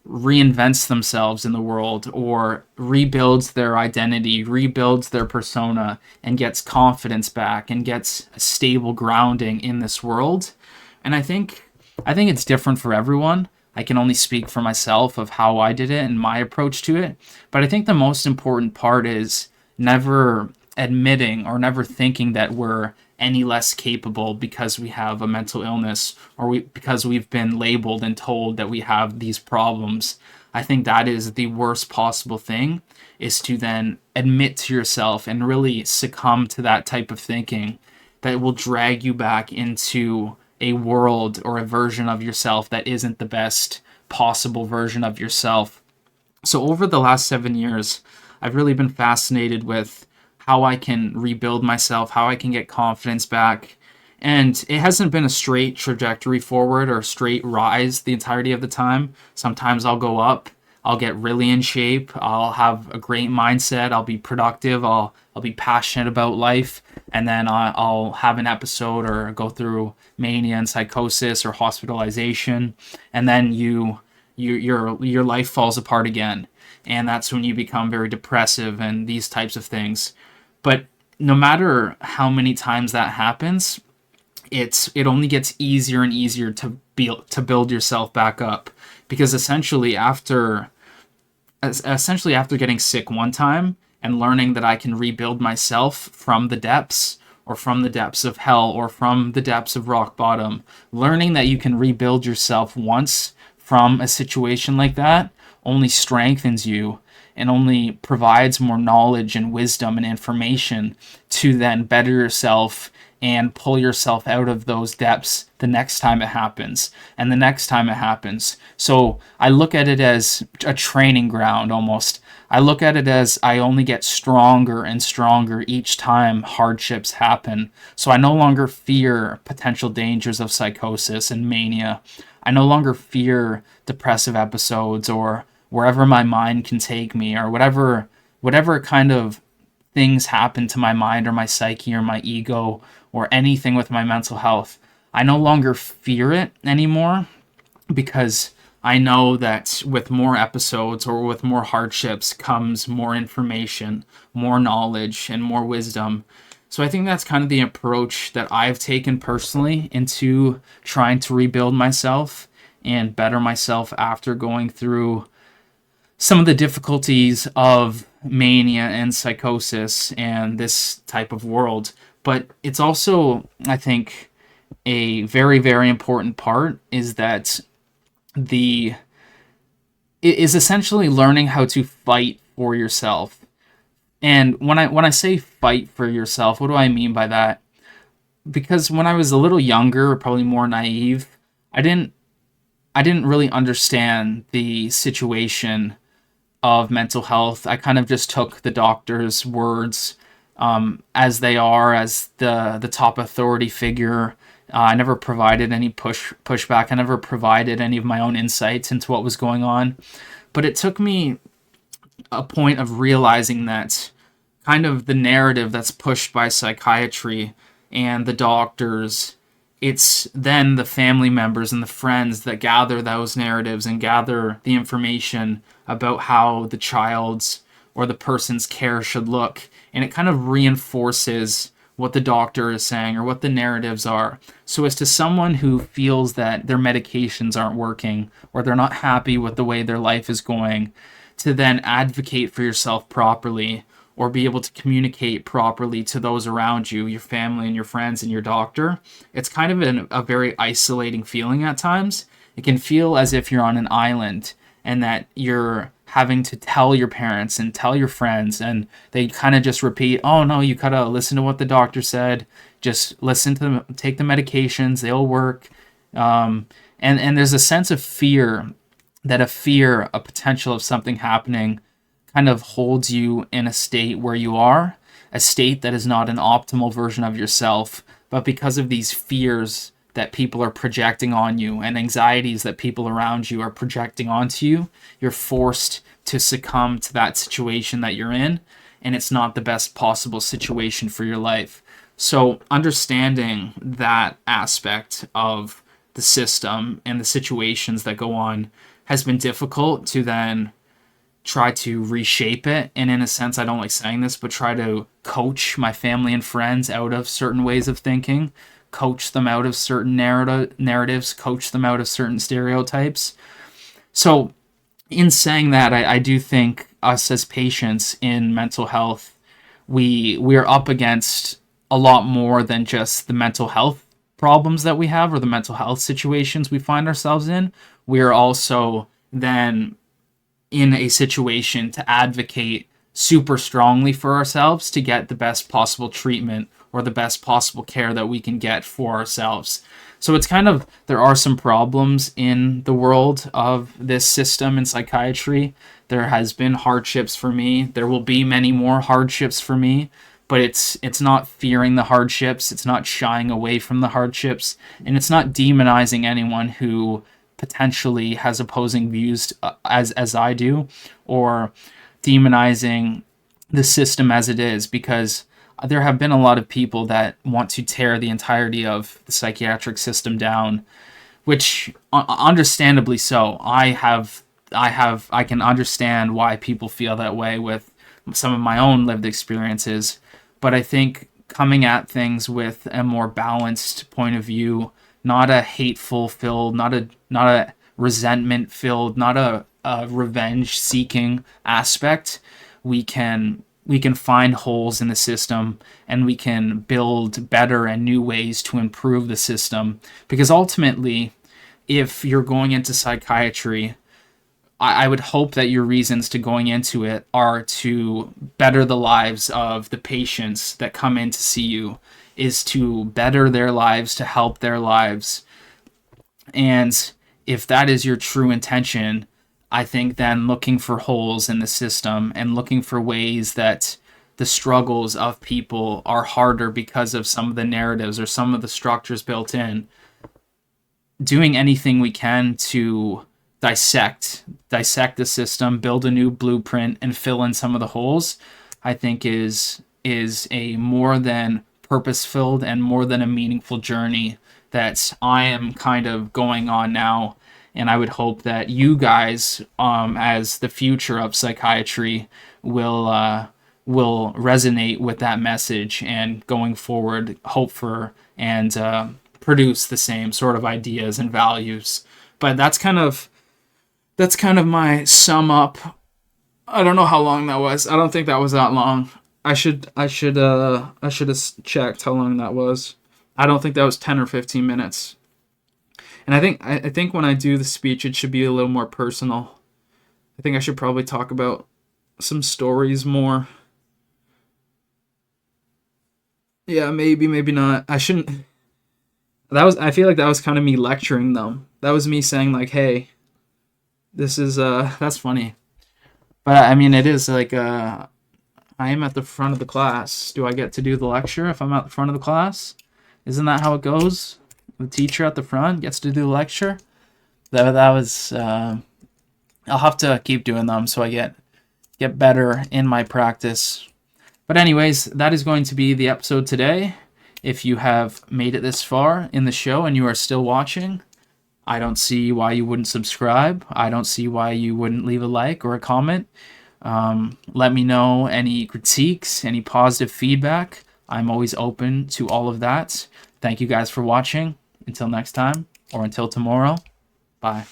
reinvents themselves in the world, or rebuilds their identity, rebuilds their persona, and gets confidence back and gets a stable grounding in this world. And I think it's different for everyone. I can only speak for myself of how I did it and my approach to it. But I think the most important part is never admitting or never thinking that we're any less capable because we have a mental illness, or because we've been labeled and told that we have these problems. I think that is the worst possible thing, is to then admit to yourself and really succumb to that type of thinking that will drag you back into a world or a version of yourself that isn't the best possible version of yourself. So over the last 7 years, I've really been fascinated with how I can rebuild myself, how I can get confidence back. And it hasn't been a straight trajectory forward or a straight rise the entirety of the time. Sometimes I'll go up, I'll get really in shape, I'll have a great mindset, I'll be productive, I'll be passionate about life, and then I'll have an episode or go through mania and psychosis or hospitalization, and then your life falls apart again. And that's when you become very depressive and these types of things. But no matter how many times that happens, it only gets easier and easier to build yourself back up, because essentially after getting sick one time and learning that I can rebuild myself from the depths, or from the depths of hell, or from the depths of rock bottom, learning that you can rebuild yourself once from a situation like that only strengthens you and only provides more knowledge and wisdom and information to then better yourself and pull yourself out of those depths the next time it happens, and the next time it happens. So I look at it as a training ground almost. I look at it as I only get stronger and stronger each time hardships happen. So I no longer fear potential dangers of psychosis and mania. I no longer fear depressive episodes, or wherever my mind can take me, or whatever kind of things happen to my mind or my psyche or my ego or anything with my mental health. I no longer fear it anymore, because I know that with more episodes or with more hardships comes more information, more knowledge, and more wisdom. So I think that's kind of the approach that I've taken personally into trying to rebuild myself and better myself after going through some of the difficulties of mania and psychosis and this type of world. But it's also, I think, a very, very important part is that it is essentially learning how to fight for yourself. And when I say fight for yourself, what do I mean by that? Because when I was a little younger, probably more naive, I didn't really understand the situation of mental health. I kind of just took the doctor's words as they are, as the top authority figure. I never provided any pushback. I never provided any of my own insights into what was going on. But it took me a point of realizing that kind of the narrative that's pushed by psychiatry and the doctors, it's then the family members and the friends that gather those narratives and gather the information about how the child's or the person's care should look. And it kind of reinforces what the doctor is saying or what the narratives are. So as to someone who feels that their medications aren't working, or they're not happy with the way their life is going, to then advocate for yourself properly, or be able to communicate properly to those around you, your family and your friends and your doctor, it's kind of a very isolating feeling at times. It can feel as if you're on an island and that you're having to tell your parents and tell your friends, and they kind of just repeat, oh no, you gotta listen to what the doctor said, just listen to them, take the medications, they'll work. And there's a sense of fear, a potential of something happening kind of holds you in a state where you are, a state that is not an optimal version of yourself, but because of these fears that people are projecting on you and anxieties that people around you are projecting onto you, you're forced to succumb to that situation that you're in, and it's not the best possible situation for your life. So understanding that aspect of the system and the situations that go on has been difficult to then try to reshape it. And in a sense, I don't like saying this, but try to coach my family and friends out of certain ways of thinking, coach them out of certain narratives, coach them out of certain stereotypes. So in saying that, I do think us as patients in mental health, we're up against a lot more than just the mental health problems that we have or the mental health situations we find ourselves in. We are also then in a situation to advocate super strongly for ourselves to get the best possible treatment or the best possible care that we can get for ourselves. So it's kind of, there are some problems in the world of this system in psychiatry. There has been hardships for me. There will be many more hardships for me, but it's not fearing the hardships. It's not shying away from the hardships, and it's not demonizing anyone who potentially has opposing views as I do, or demonizing the system as it is, because there have been a lot of people that want to tear the entirety of the psychiatric system down, which understandably so. I can understand why people feel that way with some of my own lived experiences, but I think coming at things with a more balanced point of view, not a hateful filled, not a resentment filled, not a revenge seeking aspect, we can find holes in the system, and we can build better and new ways to improve the system. Because ultimately, if you're going into psychiatry, I would hope that your reasons to going into it are to better the lives of the patients that come in to see you, is to better their lives, to help their lives. And if that is your true intention, I think then looking for holes in the system and looking for ways that the struggles of people are harder because of some of the narratives or some of the structures built in, doing anything we can to dissect the system, build a new blueprint, and fill in some of the holes, I think is a more than purpose-filled and more than a meaningful journey that I am kind of going on now. And I would hope that you guys, as the future of psychiatry, will resonate with that message, and going forward, hope for and produce the same sort of ideas and values. But that's kind of my sum up. I don't know how long that was. I don't think that was that long. I should have checked how long that was. I don't think that was 10 or 15 minutes. And I think when I do the speech, it should be a little more personal. I think I should probably talk about some stories more. Yeah, maybe not. I shouldn't. I feel like that was kind of me lecturing them. That was me saying like, hey, this is that's funny. But I mean, it is like I am at the front of the class. Do I get to do the lecture if I'm at the front of the class? Isn't that how it goes? The teacher at the front gets to do the lecture. That was I'll have to keep doing them so I get better in my practice. But anyways, that is going to be the episode today. If you have made it this far in the show and you are still watching, I don't see why you wouldn't subscribe. I don't see why you wouldn't leave a like or a comment. Let me know any critiques, any positive feedback. I'm always open to all of that. Thank you guys for watching. Until next time, or until tomorrow, bye.